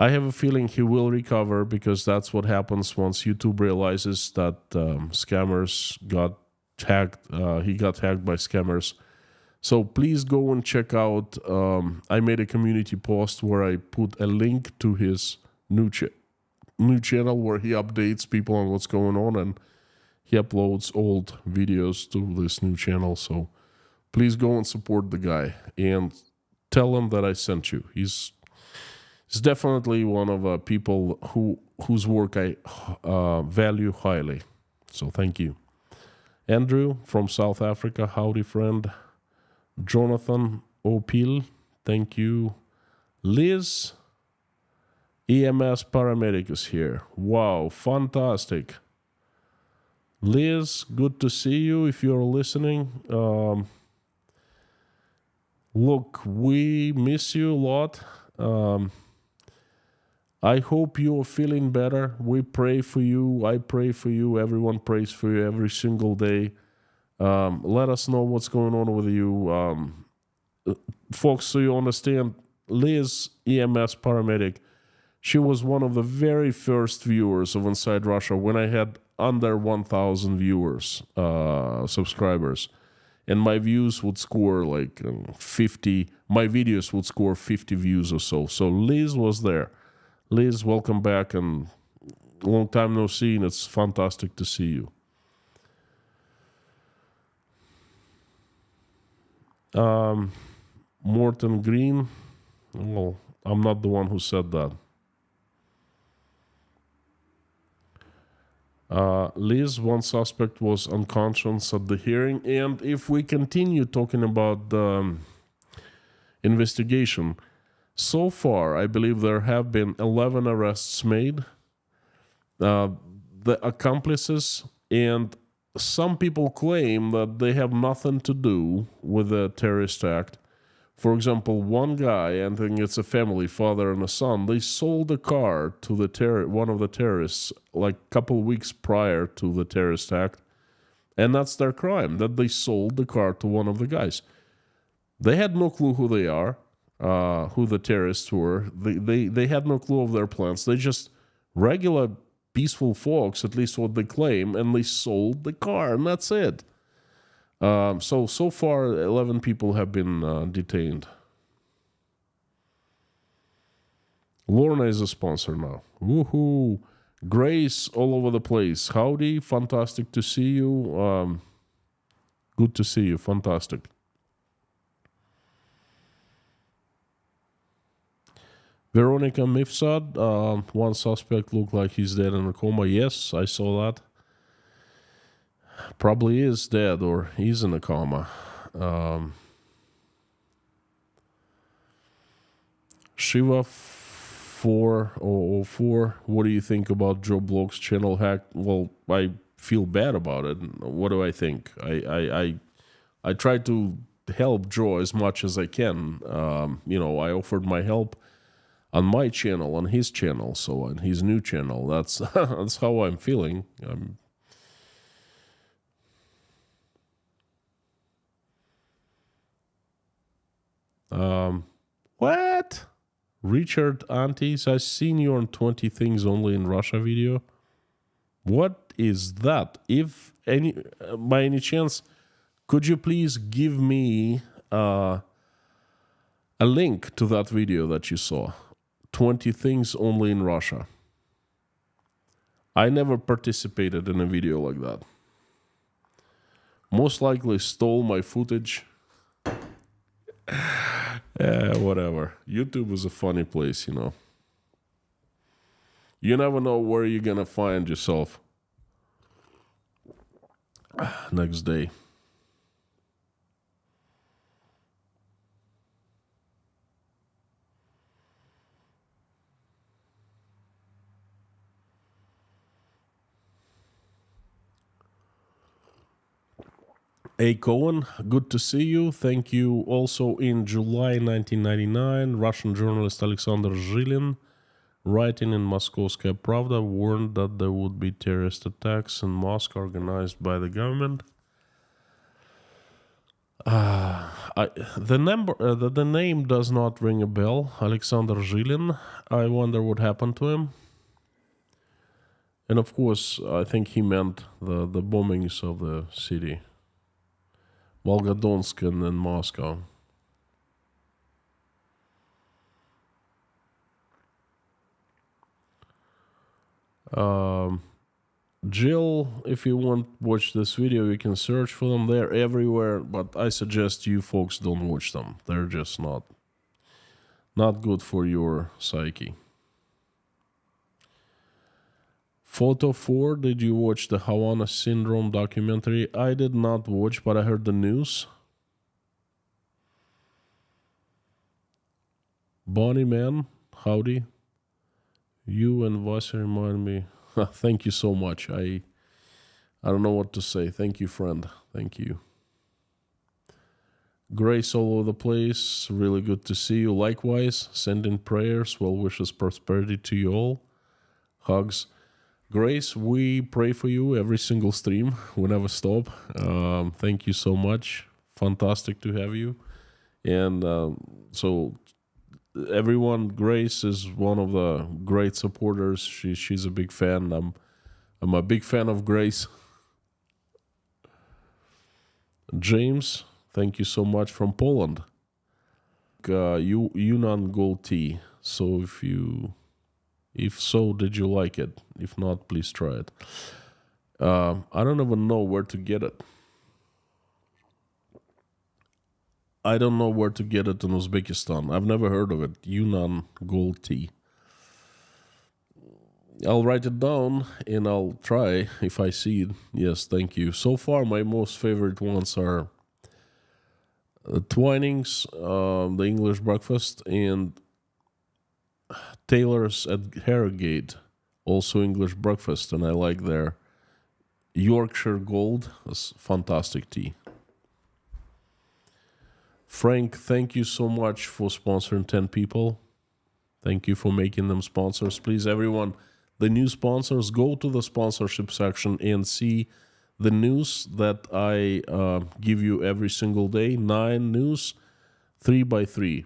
I have a feeling he will recover because that's what happens once YouTube realizes that scammers got hacked. He got hacked by scammers. So please go and check out. I made a community post where I put a link to his new channel where he updates people on what's going on, and he uploads old videos to this new channel. So please go and support the guy and tell him that I sent you. He's definitely one of people whose work I value highly. So thank you. Andrew from South Africa, howdy friend. Jonathan Opil, thank you. Liz, EMS paramedic is here. Wow, fantastic. Liz, good to see you if you're listening. Look, we miss you a lot. I hope you're feeling better. We pray for you. I pray for you. Everyone prays for you every single day. Let us know what's going on with you. Folks, so you understand, Liz, EMS paramedic, she was one of the very first viewers of Inside Russia when I had under 1,000 viewers, subscribers. And my views would score like 50, my videos would score 50 views or so. So Liz was there. Liz, welcome back, and long time no see, and it's fantastic to see you. Morton Green, well, I'm not the one who said that. Liz, one suspect was unconscious at the hearing, and if we continue talking about the investigation, so far I believe there have been 11 arrests made, the accomplices, and some people claim that they have nothing to do with the terrorist act. For example, one guy, I think it's a family, father and a son, they sold a car to the one of the terrorists like a couple weeks prior to the terrorist act. And that's their crime, that they sold the car to one of the guys. They had no clue who they are, who the terrorists were. They had no clue of their plans. They just regular, peaceful folks, at least what they claim, and they sold the car, and that's it. So far, 11 people have been detained. Lorna is a sponsor now. Woohoo! Grace all over the place. Howdy, fantastic to see you. Good to see you, fantastic. Veronica Mifsad, one suspect looked like he's dead in a coma. Yes, I saw that. Probably is dead or he's in a coma. Shiva 4004, what do you think about Joe Bloke's channel hack? Well, I feel bad about it. What do I think? I try to help Joe as much as I can. I offered my help on my channel, on his channel, so on his new channel. That's that's how I'm feeling. What? Richard Antis, I've seen you on 20 Things Only in Russia video. What is that? If any, by any chance, could you please give me a link to that video that you saw? 20 Things Only in Russia. I never participated in a video like that. Most likely stole my footage. Whatever. YouTube is a funny place, you know. You never know where you're gonna find yourself next day. A. Cohen, good to see you. Thank you. Also in July 1999, Russian journalist Alexander Zhilin, writing in Moskovskaya Pravda, warned that there would be terrorist attacks in Moscow organized by the government. The name does not ring a bell. Alexander Zhilin. I wonder what happened to him. And of course, I think he meant the bombings of the city. Volgodonsk and then Moscow. Jill, if you want to watch this video, you can search for them. They're everywhere, but I suggest you folks don't watch them. They're just not good for your psyche. Photo 4, did you watch the Havana Syndrome documentary? I did not watch, but I heard the news. Bonnie Man, howdy. You and Vasa remind me. Thank you so much. I don't know what to say. Thank you, friend. Thank you. Grace all over the place. Really good to see you. Likewise, sending prayers, well wishes, prosperity to you all. Hugs. Grace, we pray for you every single stream. We never stop. Thank you so much. Fantastic to have you. And so everyone, Grace is one of the great supporters. She's a big fan. I'm a big fan of Grace. James, thank you so much from Poland. Yunnan Gold Tea. So if so, did you like it? If not, please try it. I don't even know where to get it. I don't know where to get it in Uzbekistan. I've never heard of it. Yunnan Gold Tea. I'll write it down and I'll try if I see it. Yes, thank you. So far, my most favorite ones are Twinings, the English breakfast, and Taylor's at Harrogate, also English breakfast, and I like their Yorkshire Gold. That's fantastic tea. Frank, thank you so much for sponsoring 10 people. Thank you for making them sponsors. Please, everyone, the new sponsors, go to the sponsorship section and see the news that I give you every single day. 9 news, 3 by 3.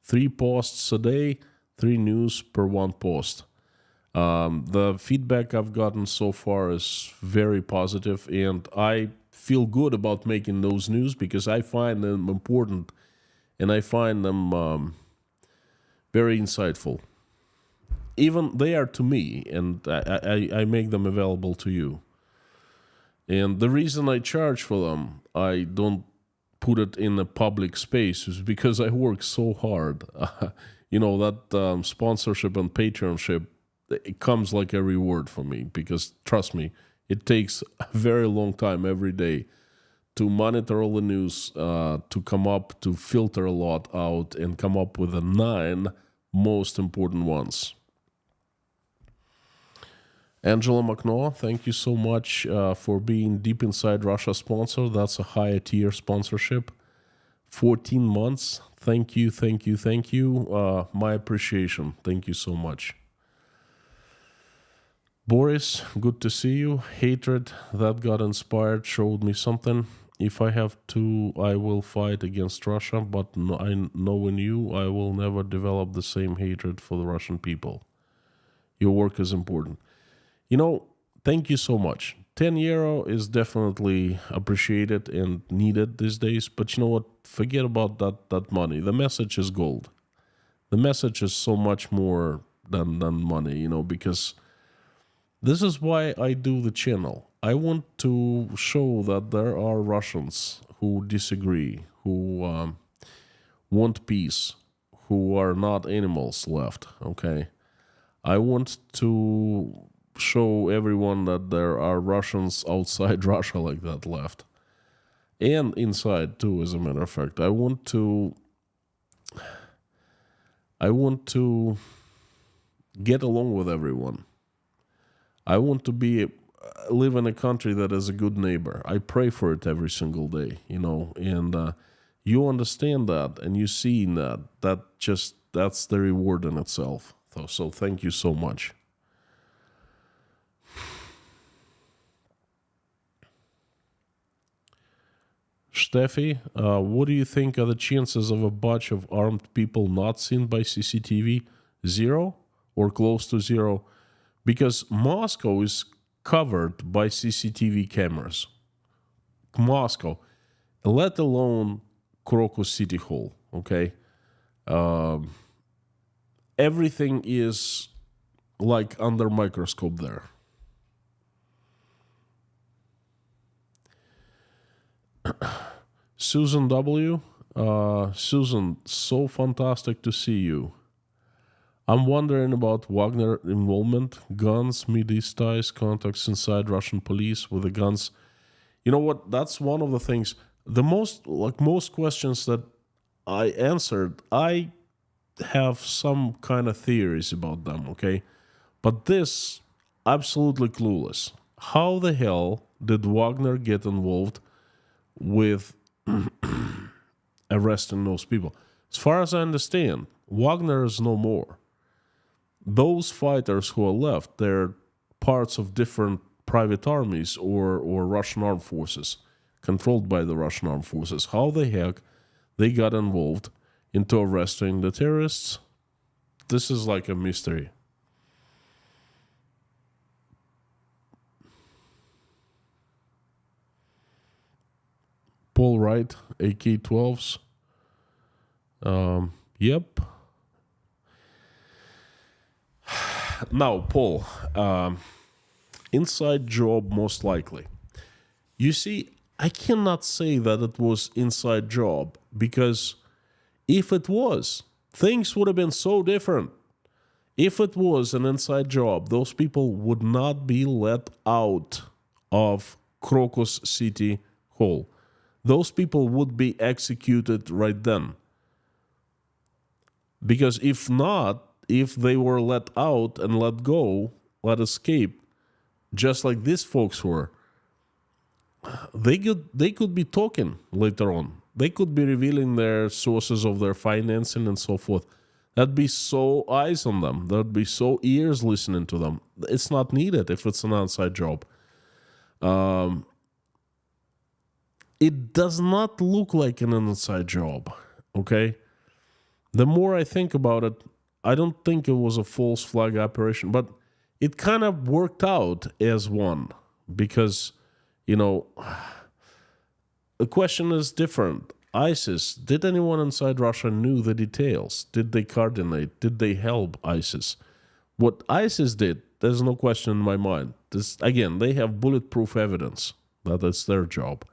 3 posts a day, 3 news per 1 post. The feedback I've gotten so far is very positive, and I feel good about making those news because I find them important and I find them very insightful. Even they are to me, and I make them available to you. And the reason I charge for them, I don't put it in a public space, is because I work so hard. That sponsorship and patronship, it comes like a reward for me because, trust me, it takes a very long time every day to monitor all the news, to come up, to filter a lot out and come up with the 9 most important ones. Angela McNaugh, thank you so much for being Deep Inside Russia sponsor. That's a higher tier sponsorship. 14 months. Thank you, thank you, thank you. My appreciation. Thank you so much. Boris, good to see you. Hatred that got inspired showed me something. If I have to, I will fight against Russia, but I know in you, I will never develop the same hatred for the Russian people. Your work is important. Thank you so much. €10 is definitely appreciated and needed these days, but you know what? Forget about that money. The message is gold. The message is so much more than money, because this is why I do the channel. I want to show that there are Russians who disagree, who want peace, who are not animals left, okay? I want to show everyone that there are Russians outside Russia like that left. And inside too, as a matter of fact. I want to get along with everyone. I want to live in a country that is a good neighbor. I pray for it every single day, and you understand that and you see that. That's the reward in itself. So thank you so much. Steffi, what do you think are the chances of a bunch of armed people not seen by CCTV? 0 or close to 0? Because Moscow is covered by CCTV cameras. Moscow, let alone Crocus City Hall, okay? Everything is like under microscope there. Susan W. Susan, so fantastic to see you. I'm wondering about Wagner involvement, guns, Mideast ties, contacts inside Russian police with the guns. You know what? That's one of the things. Most questions that I answered, I have some kind of theories about them, okay? But this, absolutely clueless. How the hell did Wagner get involved with arresting those people? As far as I understand, Wagner is no more. Those fighters who are left, they're parts of different private armies or Russian armed forces, controlled by the Russian armed forces. How the heck they got involved into arresting the terrorists? This is like a mystery. Paul Wright, AK-12s. Yep. Now, Paul, inside job most likely. You see, I cannot say that it was inside job because if it was, things would have been so different. If it was an inside job, those people would not be let out of Crocus City Hall. Those people would be executed right then. Because if not, if they were let out and let go, let escape, just like these folks were, they could be talking later on. They could be revealing their sources of their financing and so forth. That'd be so eyes on them. There'd be so ears listening to them. It's not needed if it's an outside job. It does not look like an inside job, okay? The more I think about it, I don't think it was a false flag operation, but it kind of worked out as one because, you know, the question is different. ISIS, did anyone inside Russia knew the details? Did they coordinate? Did they help ISIS? What ISIS did, there's no question in my mind. This, again, they have bulletproof evidence that it's their job.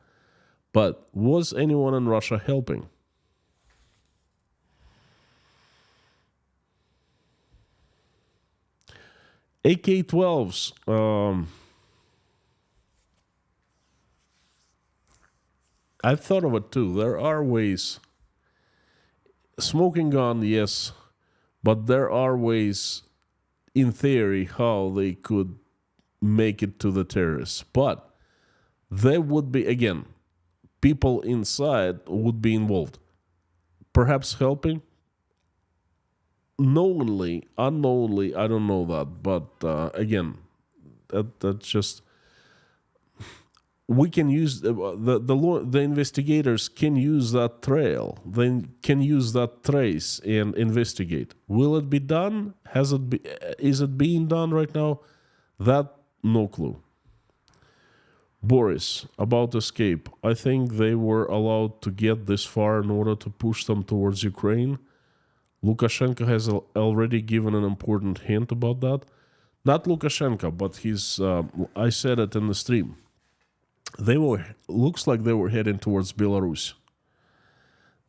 But was anyone in Russia helping? AK-12s. I've thought of it too. There are ways. Smoking gun, yes. But there are ways, in theory, how they could make it to the terrorists. But there would be, again, people inside would be involved. Perhaps helping? Knowingly, unknowingly, I don't know that. But again, that's just... We can use the investigators can use that trail. They can use that trace and investigate. Will it be done? Is it being done right now? That no clue. Boris, about escape. I think they were allowed to get this far in order to push them towards Ukraine. Lukashenko has already given an important hint about that. Not Lukashenko, but his. I said it in the stream. Looks like they were heading towards Belarus,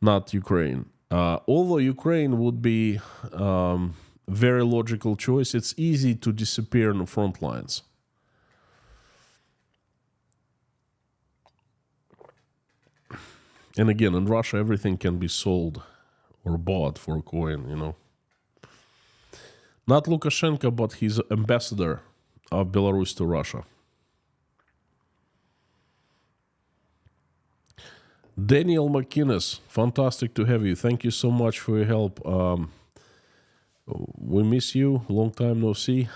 not Ukraine. Although Ukraine would be very logical choice, it's easy to disappear in the front lines. And again, in Russia, everything can be sold or bought for a coin, you know. Not Lukashenko, but his ambassador of Belarus to Russia. Daniel McInnes, fantastic to have you. Thank you so much for your help. We miss you. Long time no see.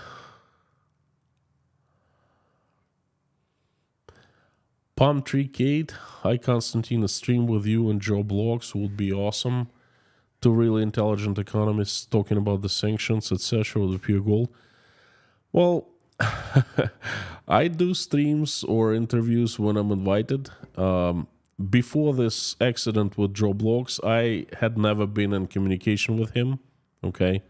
Palm Tree Kate, hi Constantine. A stream with you and Joe Blogs would be awesome. Two really intelligent economists talking about the sanctions, etc. with the pure gold. Well, I do streams or interviews when I'm invited. Before this accident with Joe Blogs, I had never been in communication with him, okay?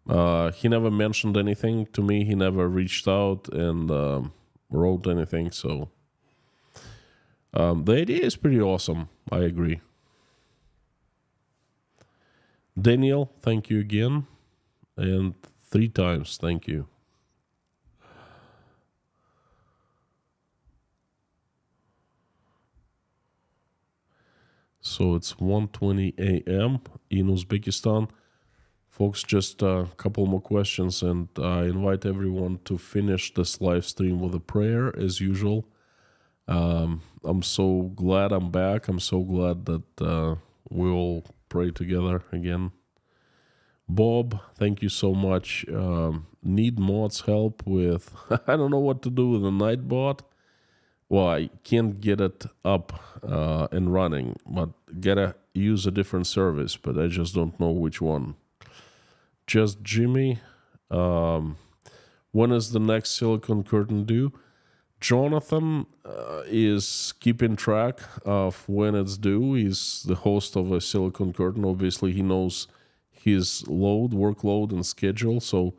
He never mentioned anything to me. He never reached out and wrote anything, so... the idea is pretty awesome, I agree. Daniel, thank you again. And 3 times. Thank you. So it's 1:20 a.m. in Uzbekistan. Folks, just a couple more questions, and I invite everyone to finish this live stream with a prayer as usual. I'm so glad I'm back. I'm so glad that we'll pray together again. Bob, thank you so much. Need mods help with, I don't know what to do with the Nightbot. Well, I can't get it up and running, but gotta use a different service, but I just don't know which one. Just Jimmy, when is the next Silicon Curtain due? Jonathan is keeping track of when it's due. He's the host of a Silicon Curtain. Obviously, he knows his workload, and schedule. So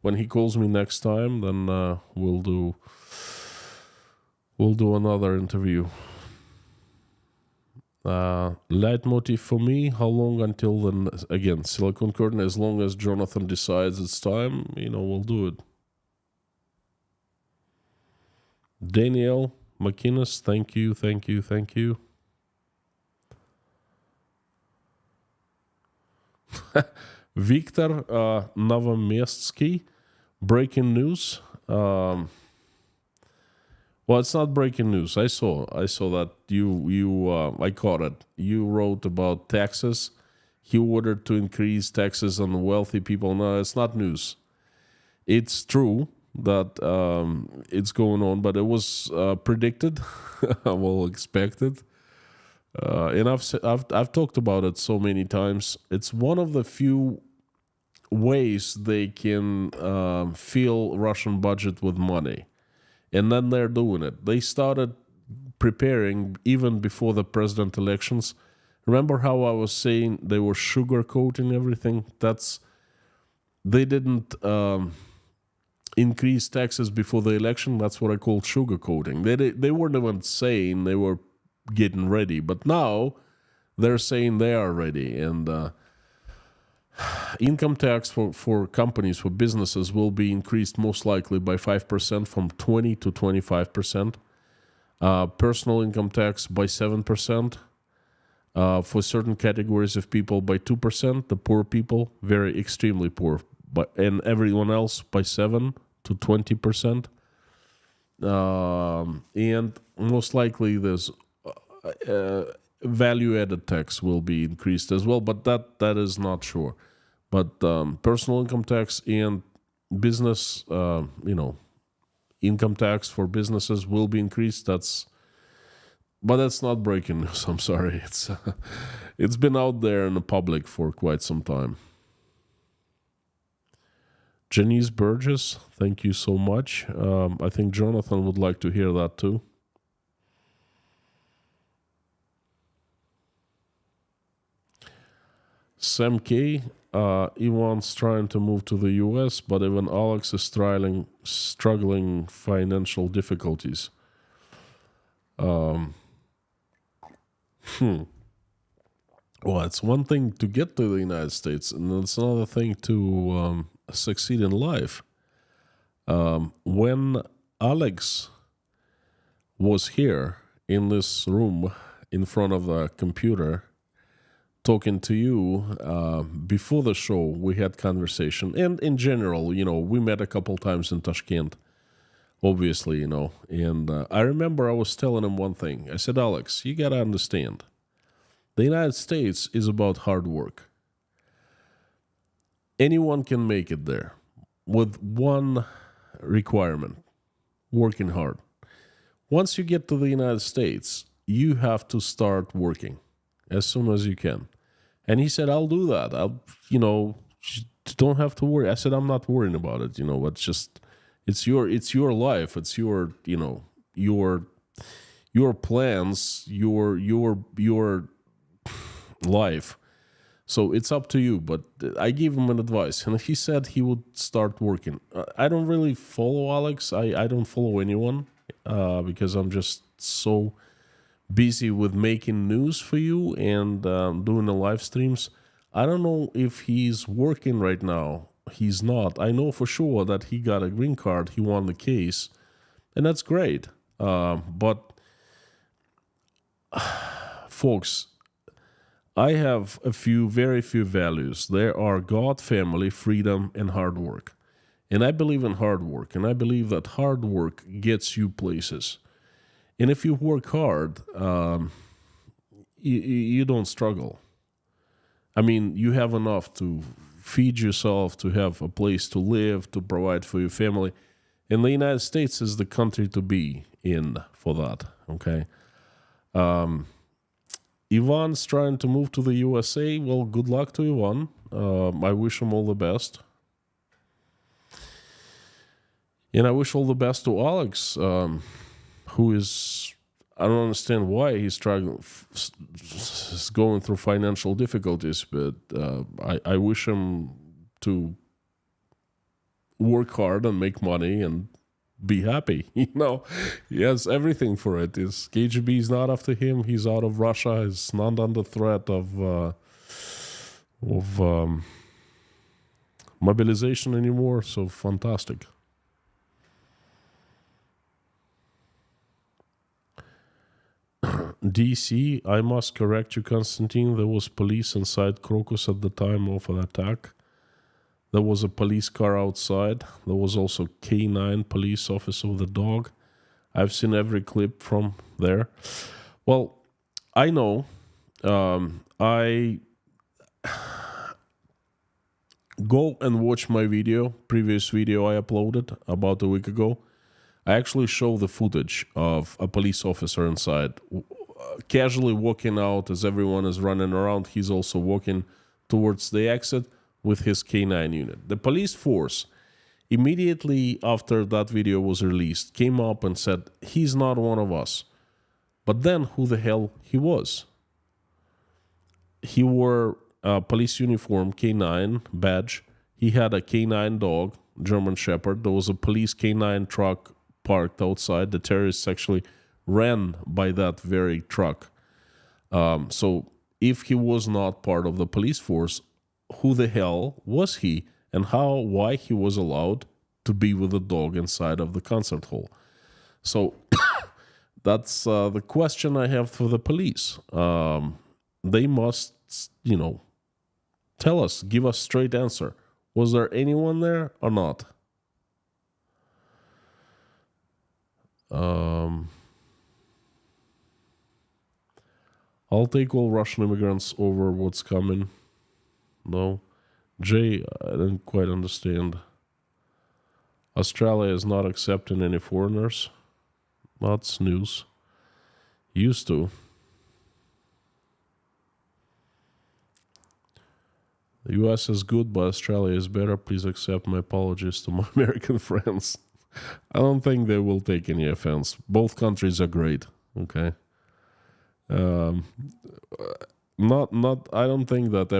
when he calls me next time, then we'll do another interview. Leitmotiv for me, how long until then? Again, Silicon Curtain, as long as Jonathan decides it's time, we'll do it. Danielle McInnes, thank you. Victor Novomestsky, breaking news. Well, it's not breaking news. I saw that you I caught it. You wrote about taxes. He ordered to increase taxes on the wealthy people. No, it's not news. It's true that it's going on, but it was predicted, well, expected. And I've talked about it so many times. It's one of the few ways they can fill Russian budget with money. And then they're doing it. They started preparing even before the president elections. Remember how I was saying they were sugarcoating everything? They didn't increase taxes before the election. That's what I call sugarcoating. They weren't even saying they were getting ready, but now they're saying they are ready. And income tax for companies, for businesses, will be increased most likely by 5%, from 20 to 25%. Personal income tax by 7%. For certain categories of people by 2%. The poor people, very extremely poor, and everyone else by 7 to 20%. And most likely there's value-added tax will be increased as well, but that is not sure. But personal income tax and business, income tax for businesses will be increased. But that's not breaking news. I'm sorry. It's been out there in the public for quite some time. Janice Burgess, thank you so much. I think Jonathan would like to hear that too. Sam K. Ivan's trying to move to the US, but even Alex is struggling financial difficulties. Well, it's one thing to get to the United States, and it's another thing to succeed in life. When Alex was here in this room in front of the computer talking to you before the show, we had conversation, and in general, we met a couple times in Tashkent, obviously, and I remember I was telling him one thing. I said, Alex, you gotta understand, the United States is about hard work. Anyone can make it there with one requirement: working hard. Once you get to the United States, you have to start working as soon as you can. And he said, I'll do that. Don't have to worry. I said, I'm not worrying about it. It's your life. It's your plans, your life. So it's up to you. But I gave him an advice, and he said he would start working. I don't really follow Alex. I don't follow anyone because I'm just so busy with making news for you and doing the live streams. I don't know if he's working right now he's not. I know for sure that he got a green card. He won the case, and that's great. But folks, I have very few values. There are God, family, freedom, and hard work. And I believe in hard work, and I believe that hard work gets you places. And if you work hard, you don't struggle. I mean, you have enough to feed yourself, to have a place to live, to provide for your family. And the United States is the country to be in for that, okay? Ivan's trying to move to the USA. Well, good luck to Ivan. I wish him all the best. And I wish all the best to Alex, who is, I don't understand why he's struggling, is going through financial difficulties, but I wish him to work hard and make money and be happy. He has everything for it. His KGB is not after him. He's out of Russia. He's not under threat of mobilization anymore. So fantastic. DC, I must correct you, Konstantin. There was police inside Crocus at the time of an attack. There was a police car outside. There was also K9 police officer with a dog. I've seen every clip from there. Well, I know. I go and watch my previous video I uploaded about a week ago. I actually show the footage of a police officer inside, casually walking out as everyone is running around. He's also walking towards the exit with his K9 unit. The police force, immediately after that video was released, came up and said, he's not one of us. But then who the hell he was? He wore a police uniform, K9 badge. He had a K9 dog, German Shepherd. There was a police K9 truck parked outside. The terrorists actually ran by that very truck. So if he was not part of the police force, who the hell was he, and why he was allowed to be with a dog inside of the concert hall? So that's the question I have for the police. They must, tell us, give us straight answer. Was there anyone there or not? I'll take all Russian immigrants over what's coming. No. Jay, I didn't quite understand. Australia is not accepting any foreigners. That's news. Used to. The US is good, but Australia is better. Please accept my apologies to my American friends. I don't think they will take any offense. Both countries are great. Okay. I don't think that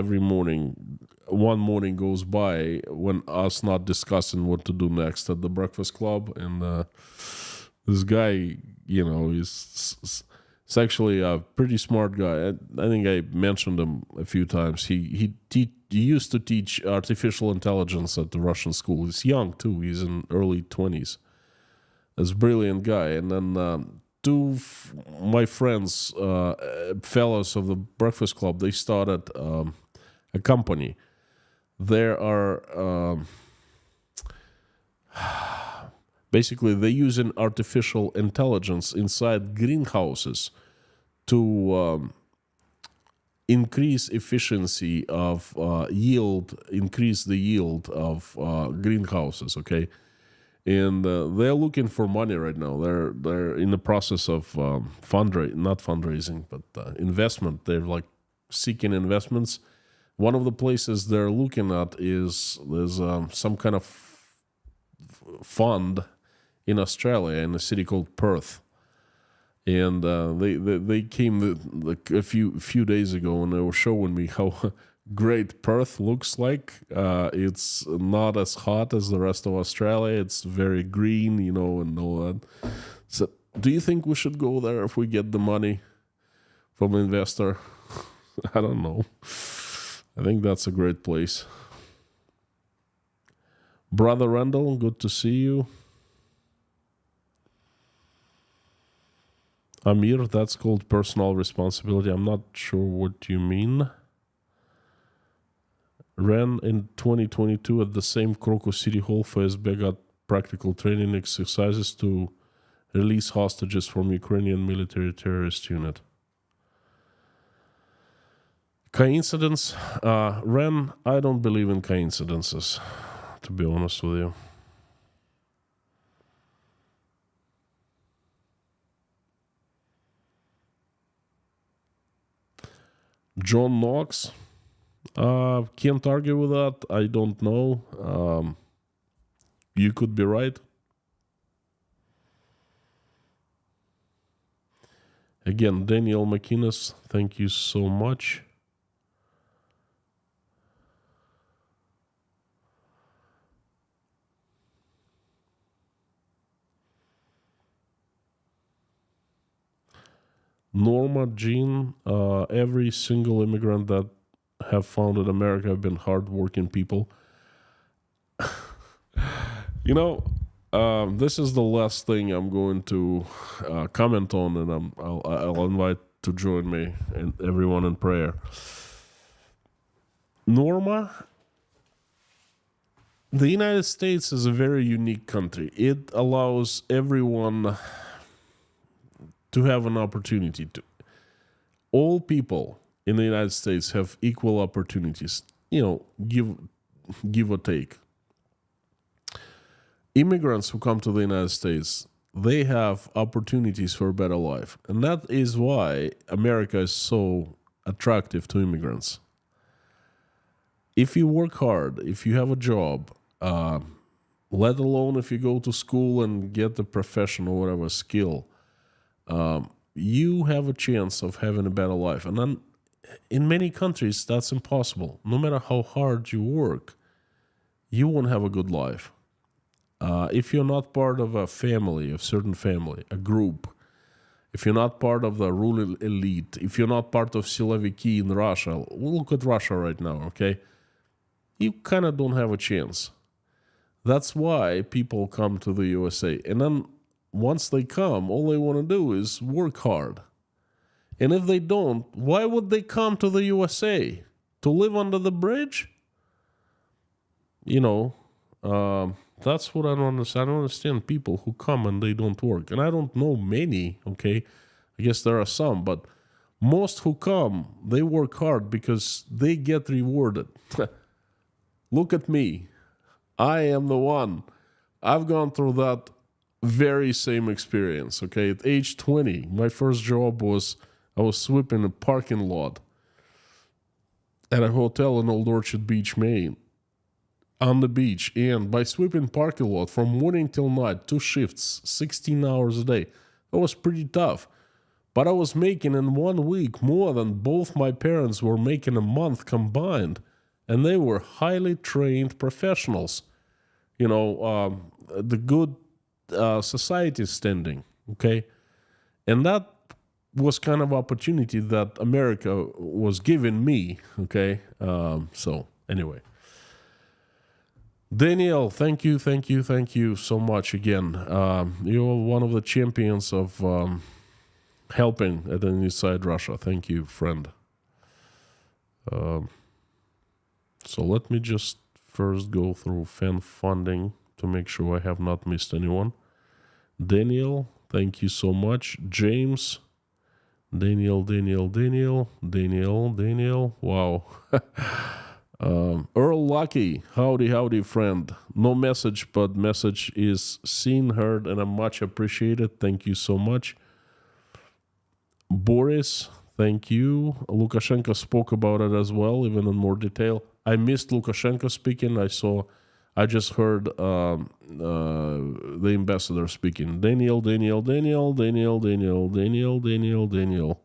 one morning goes by when us not discussing what to do next at the Breakfast Club, and this guy, is actually a pretty smart guy. I think I mentioned him a few times. He used to teach artificial intelligence at the Russian school. He's young too. He's in early 20s. He's a brilliant guy. And then two my friends, fellows of the Breakfast Club, they started a company. There are basically they're using artificial intelligence inside greenhouses to increase efficiency of increase the yield of greenhouses. Okay. And they're looking for money right now. They're in the process of not fundraising, but investment. They're like seeking investments. One of the places they're looking at there's some kind of fund in Australia in a city called Perth. And they came a few days ago, and they were showing me how great Perth looks like. It's not as hot as the rest of Australia. It's very green, and all that. So, do you think we should go there if we get the money from an investor? I don't know. I think that's a great place. Brother Randall, good to see you. Amir, that's called personal responsibility. I'm not sure what you mean. Ran in 2022 at the same Crocus City Hall for SB, got practical training exercises to release hostages from Ukrainian military terrorist unit. Coincidence? Ren, I don't believe in coincidences, to be honest with you. John Knox? Can't argue with that. I don't know. You could be right. Again, Daniel McInnes, thank you so much. Norma Jean, every single immigrant that have founded America have been hardworking people. You know, this is the last thing I'm going to comment on, and I'll invite to join me and everyone in prayer. Norma, the United States is a very unique country. It allows everyone to have an opportunity to. All people in the United States have equal opportunities, give or take. Immigrants who come to the United States, they have opportunities for a better life. And that is why America is so attractive to immigrants. If you work hard, if you have a job, let alone if you go to school and get a profession or whatever skill, you have a chance of having a better life. And then in many countries, that's impossible. No matter how hard you work, you won't have a good life. If you're not part of a family, a certain family, a group, if you're not part of the ruling elite, if you're not part of Siloviki in Russia, look at Russia right now, okay? You kind of don't have a chance. That's why people come to the USA. And then once they come, all they want to do is work hard. And if they don't, why would they come to the USA? To live under the bridge? That's what I don't understand. I don't understand people who come and they don't work. And I don't know many, okay? I guess there are some, but most who come, they work hard because they get rewarded. Look at me. I am the one. I've gone through that very same experience, okay? At age 20, my first job was I was sweeping a parking lot at a hotel in Old Orchard Beach, Maine, on the beach. And by sweeping parking lot from morning till night, 2 shifts, 16 hours a day, it was pretty tough. But I was making in 1 week more than both my parents were making a month combined. And they were highly trained professionals. The good society standing, okay? And that was kind of opportunity that America was giving me, okay? So anyway. Daniel, thank you so much again. You're one of the champions of helping at Inside Russia. Thank you, friend. So let me just first go through fan funding to make sure I have not missed anyone. Daniel, thank you so much. James, Daniel. Wow. Earl Lucky, howdy, friend. No message, but message is seen, heard, and I'm much appreciated. Thank you so much. Boris, thank you. Lukashenko spoke about it as well, even in more detail. I missed Lukashenko speaking. I just heard the ambassador speaking. Daniel.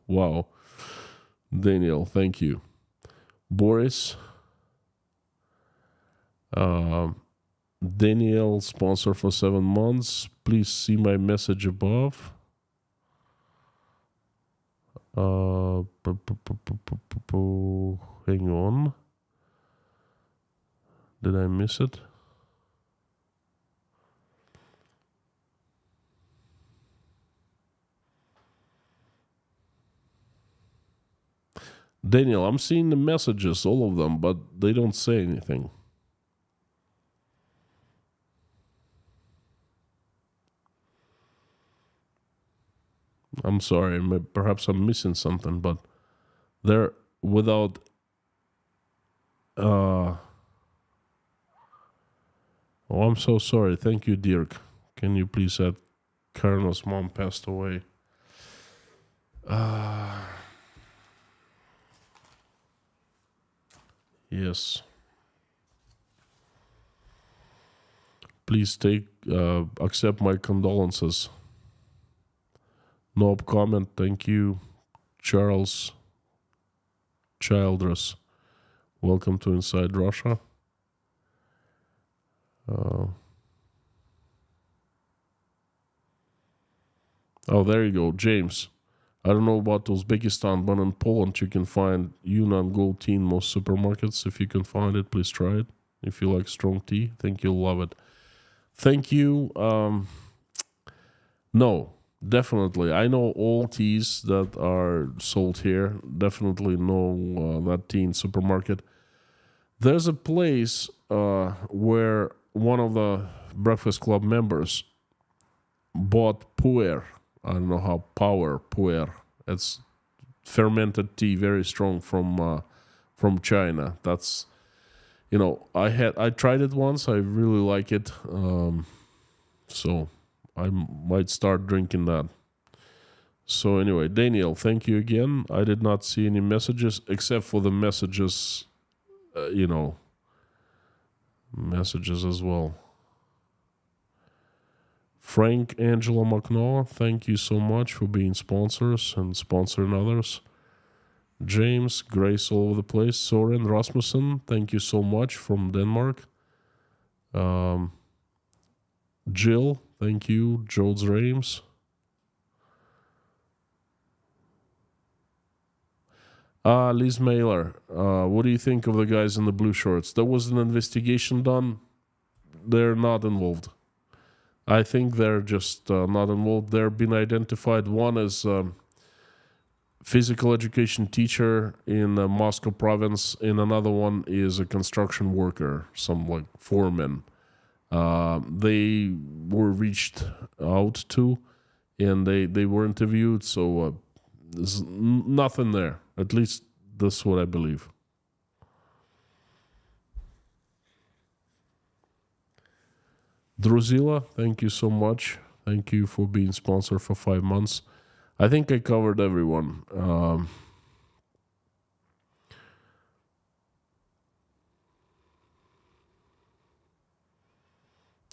Wow. Daniel, thank you. Boris. Daniel, sponsor for 7 months. Please see my message above. Hang on. Did I miss it? Daniel, I'm seeing the messages, all of them, but they don't say anything. I'm sorry, perhaps I'm missing something, but they're without... Oh, I'm so sorry. Thank you, Dirk. Can you please add Colonel's mom passed away? Yes. Please accept my condolences. No comment. Thank you, Charles Childress. Welcome to Inside Russia. Oh, there you go, James. I don't know about Uzbekistan, but in Poland you can find Yunnan Gold tea in most supermarkets. If you can find it, please try it. If you like strong tea, I think you'll love it. Thank you. No, definitely. I know all teas that are sold here. Definitely know that tea in supermarket. There's a place where one of the Breakfast Club members bought puer. I don't know how puer. It's fermented tea, very strong from China. That's, I tried it once. I really like it. So I might start drinking that. So anyway, Daniel, thank you again. I did not see any messages except for the messages, messages as well. Frank, Angela McNaugh, thank you so much for being sponsors and sponsoring others. James, Grace all over the place. Soren Rasmussen, thank you so much from Denmark. Jill, thank you. Jodes Rames. Liz Mailer, what do you think of the guys in the blue shorts? There was an investigation done. They're not involved. I think they're just not involved. They're been identified. One is physical education teacher in Moscow province, and another one is a construction worker, some like foreman. They were reached out to, and they were interviewed. So there's nothing there. At least that's what I believe. Druzilla, thank you so much. Thank you for being sponsor for 5 months. I think I covered everyone.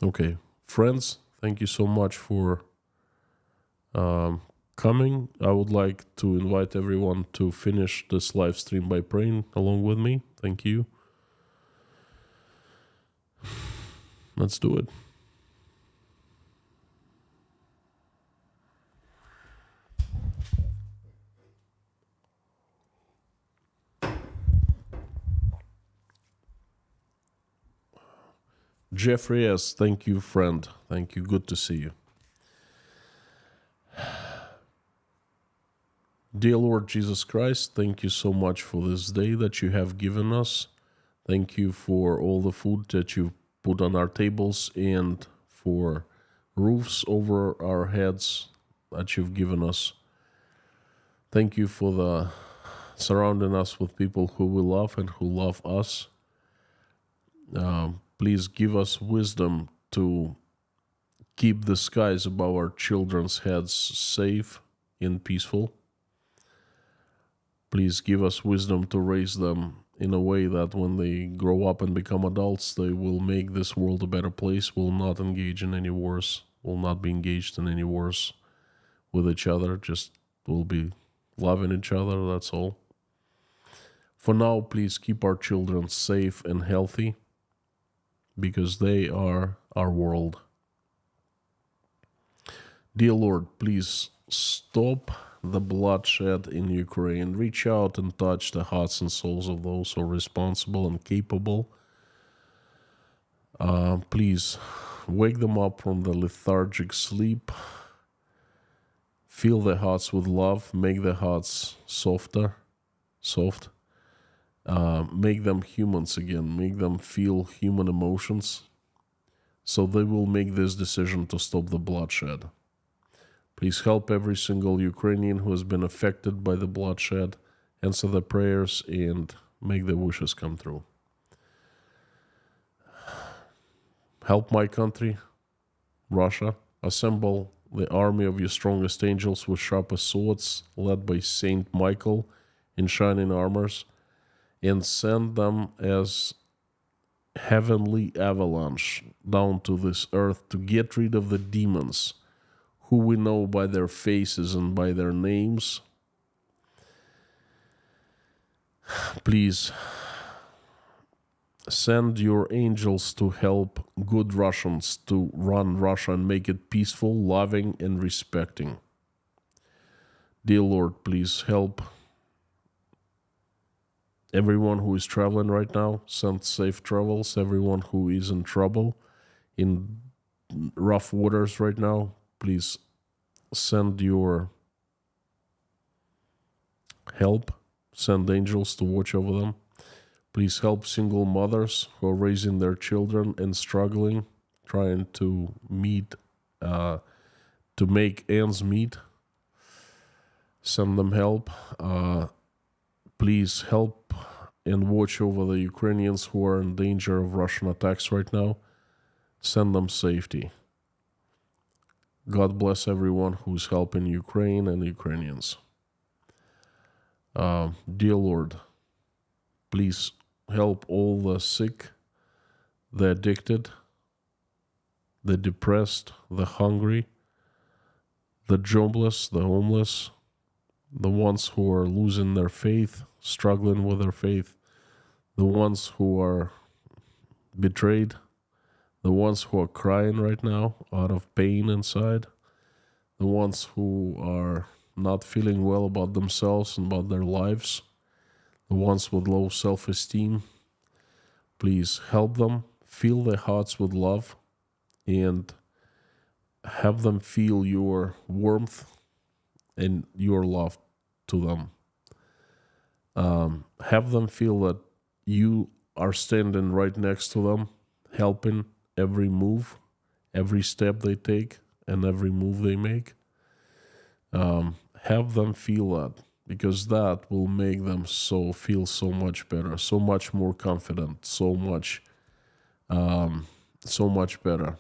Okay, friends, thank you so much for coming. I would like to invite everyone to finish this live stream by praying along with me. Thank you. Let's do it. Jeffrey S., thank you, friend. Thank you. Good to see you. Dear Lord Jesus Christ, thank you so much for this day that you have given us. Thank you for all the food that you put on our tables and for roofs over our heads that you've given us. Thank you for the surrounding us with people who we love and who love us. Please give us wisdom to keep the skies above our children's heads safe and peaceful. Please give us wisdom to raise them in a way that when they grow up and become adults, they will make this world a better place, will not engage in any wars, will not be engaged in any wars with each other, just will be loving each other, that's all. For now, please keep our children safe and healthy, because they are our world. Dear Lord, please stop the bloodshed in Ukraine. Reach out and touch the hearts and souls of those who are responsible and capable. Please wake them up from the lethargic sleep. Fill their hearts with love. Make their hearts softer. soft. Make them humans again. Make them feel human emotions. So they will make this decision to stop the bloodshed. Please help every single Ukrainian who has been affected by the bloodshed. Answer their prayers and make their wishes come true. Help my country, Russia. Assemble the army of your strongest angels with sharpest swords, led by Saint Michael in shining armors, and send them as heavenly avalanche down to this earth to get rid of the demons who we know by their faces and by their names. Please send your angels to help good Russians to run Russia and make it peaceful, loving, and respecting. Dear Lord, please help everyone who is traveling right now. Send safe travels. Everyone who is in trouble, in rough waters right now, please send your help. Send angels to watch over them. Please help single mothers who are raising their children and struggling, trying to make ends meet. Send them help. Please help and watch over the Ukrainians who are in danger of Russian attacks right now. Send them safety. God bless everyone who's helping Ukraine and Ukrainians. Dear Lord, please help all the sick, the addicted, the depressed, the hungry, the jobless, the homeless, the ones who are losing their faith, struggling with their faith, the ones who are betrayed, the ones who are crying right now out of pain inside, the ones who are not feeling well about themselves and about their lives, the ones with low self-esteem. Please help them, fill their hearts with love, and have them feel your warmth and your love to them. Have them feel that you are standing right next to them, helping every move, every step they take, and every move they make. Have them feel that, because that will make them feel so much better, so much more confident, so much better.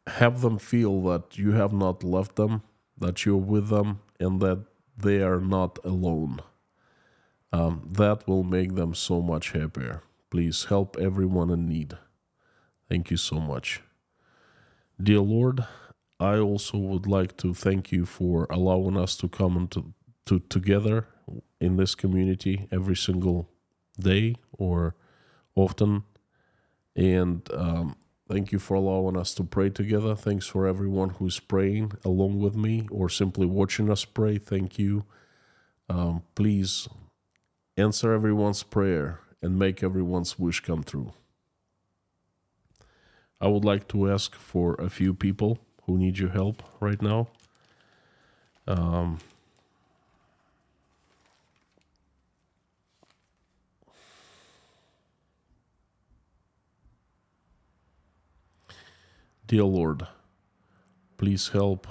Have them feel that you have not left them, that you're with them, and that they are not alone. That will make them so much happier. Please help everyone in need. Thank you so much. Dear Lord, I also would like to thank you for allowing us to come together in this community every single day or often. And thank you for allowing us to pray together. Thanks for everyone who's praying along with me or simply watching us pray. Thank you. Please answer everyone's prayer and make everyone's wish come true. I would like to ask for a few people who need your help right now. Dear Lord, please help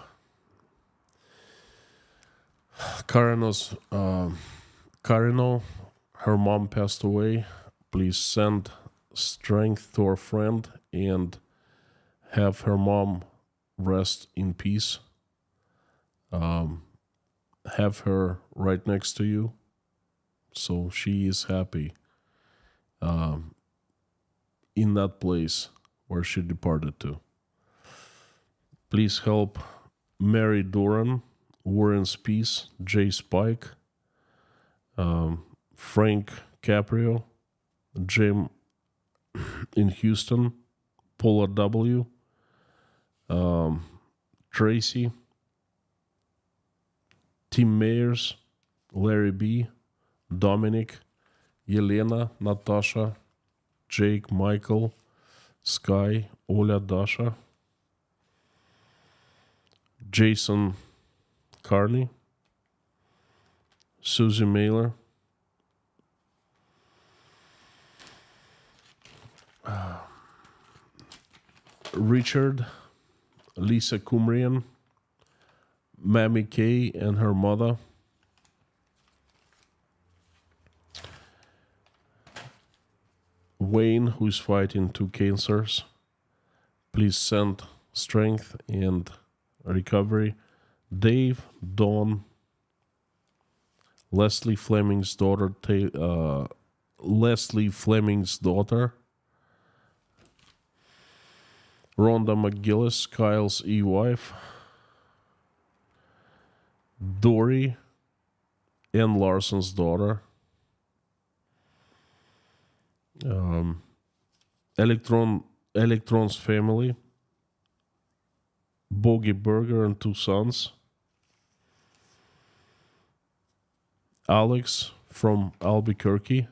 Karino. Her mom passed away. Please send strength to our friend and have her mom rest in peace. Have her right next to you so she is happy in that place where she departed to. Please help Mary Doran, Warren's Peace, Jay Spike, Frank Caprio, Jim in Houston, Paula W., Tracy, Tim Mayers, Larry B., Dominic, Yelena, Natasha, Jake, Michael, Sky, Ola, Dasha, Jason, Carney, Susie Mailer, Richard, Lisa Cumrian, Mammy Kay and her mother, Wayne, who's fighting 2 cancers. Please send strength and recovery. Dave, Dawn, Leslie Fleming's daughter, Rhonda McGillis, Kyle's wife, Dory, Ann Larson's daughter, Electron's family, Bogey Berger and 2 sons, Alex from Albuquerque,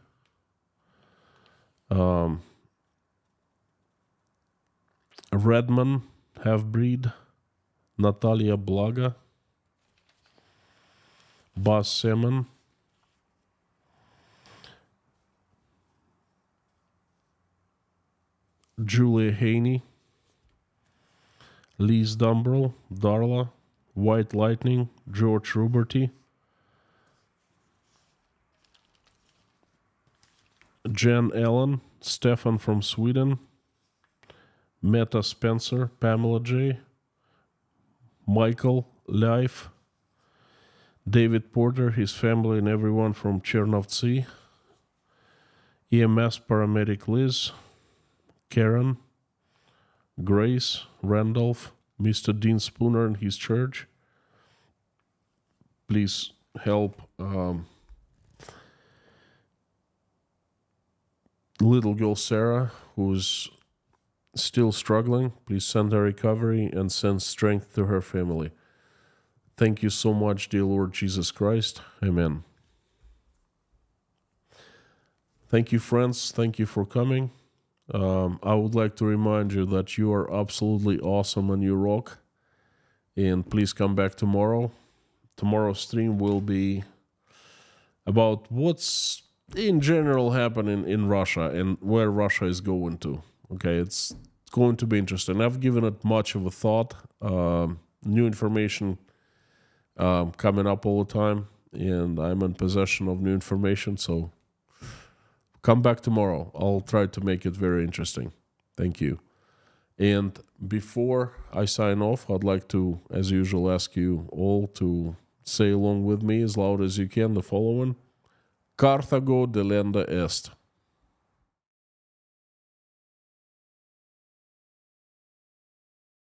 Redman, half-breed, Natalia Blaga, Buzz Salmon, Julia Haney, Lise Dumbrell, Darla, White Lightning, George Ruberty, Jen Allen, Stefan from Sweden, Meta Spencer, Pamela J, Michael Life, David Porter, his family and everyone from Chernovtsi, EMS paramedic Liz, Karen, Grace, Randolph, Mr. Dean Spooner and his church. Please help little girl Sarah, who's still struggling. Please send her recovery and send strength to her family. Thank you so much, dear Lord Jesus Christ. Amen. Thank you, friends. Thank you for coming. I would like to remind you that you are absolutely awesome and you rock. And please come back tomorrow. Tomorrow's stream will be about what's in general happening in Russia and where Russia is going to. Okay, it's going to be interesting. I've given it much of a thought. New information coming up all the time, and I'm in possession of new information, so come back tomorrow. I'll try to make it very interesting. Thank you. And before I sign off, I'd like to, as usual, ask you all to say along with me as loud as you can the following. Carthago delenda est.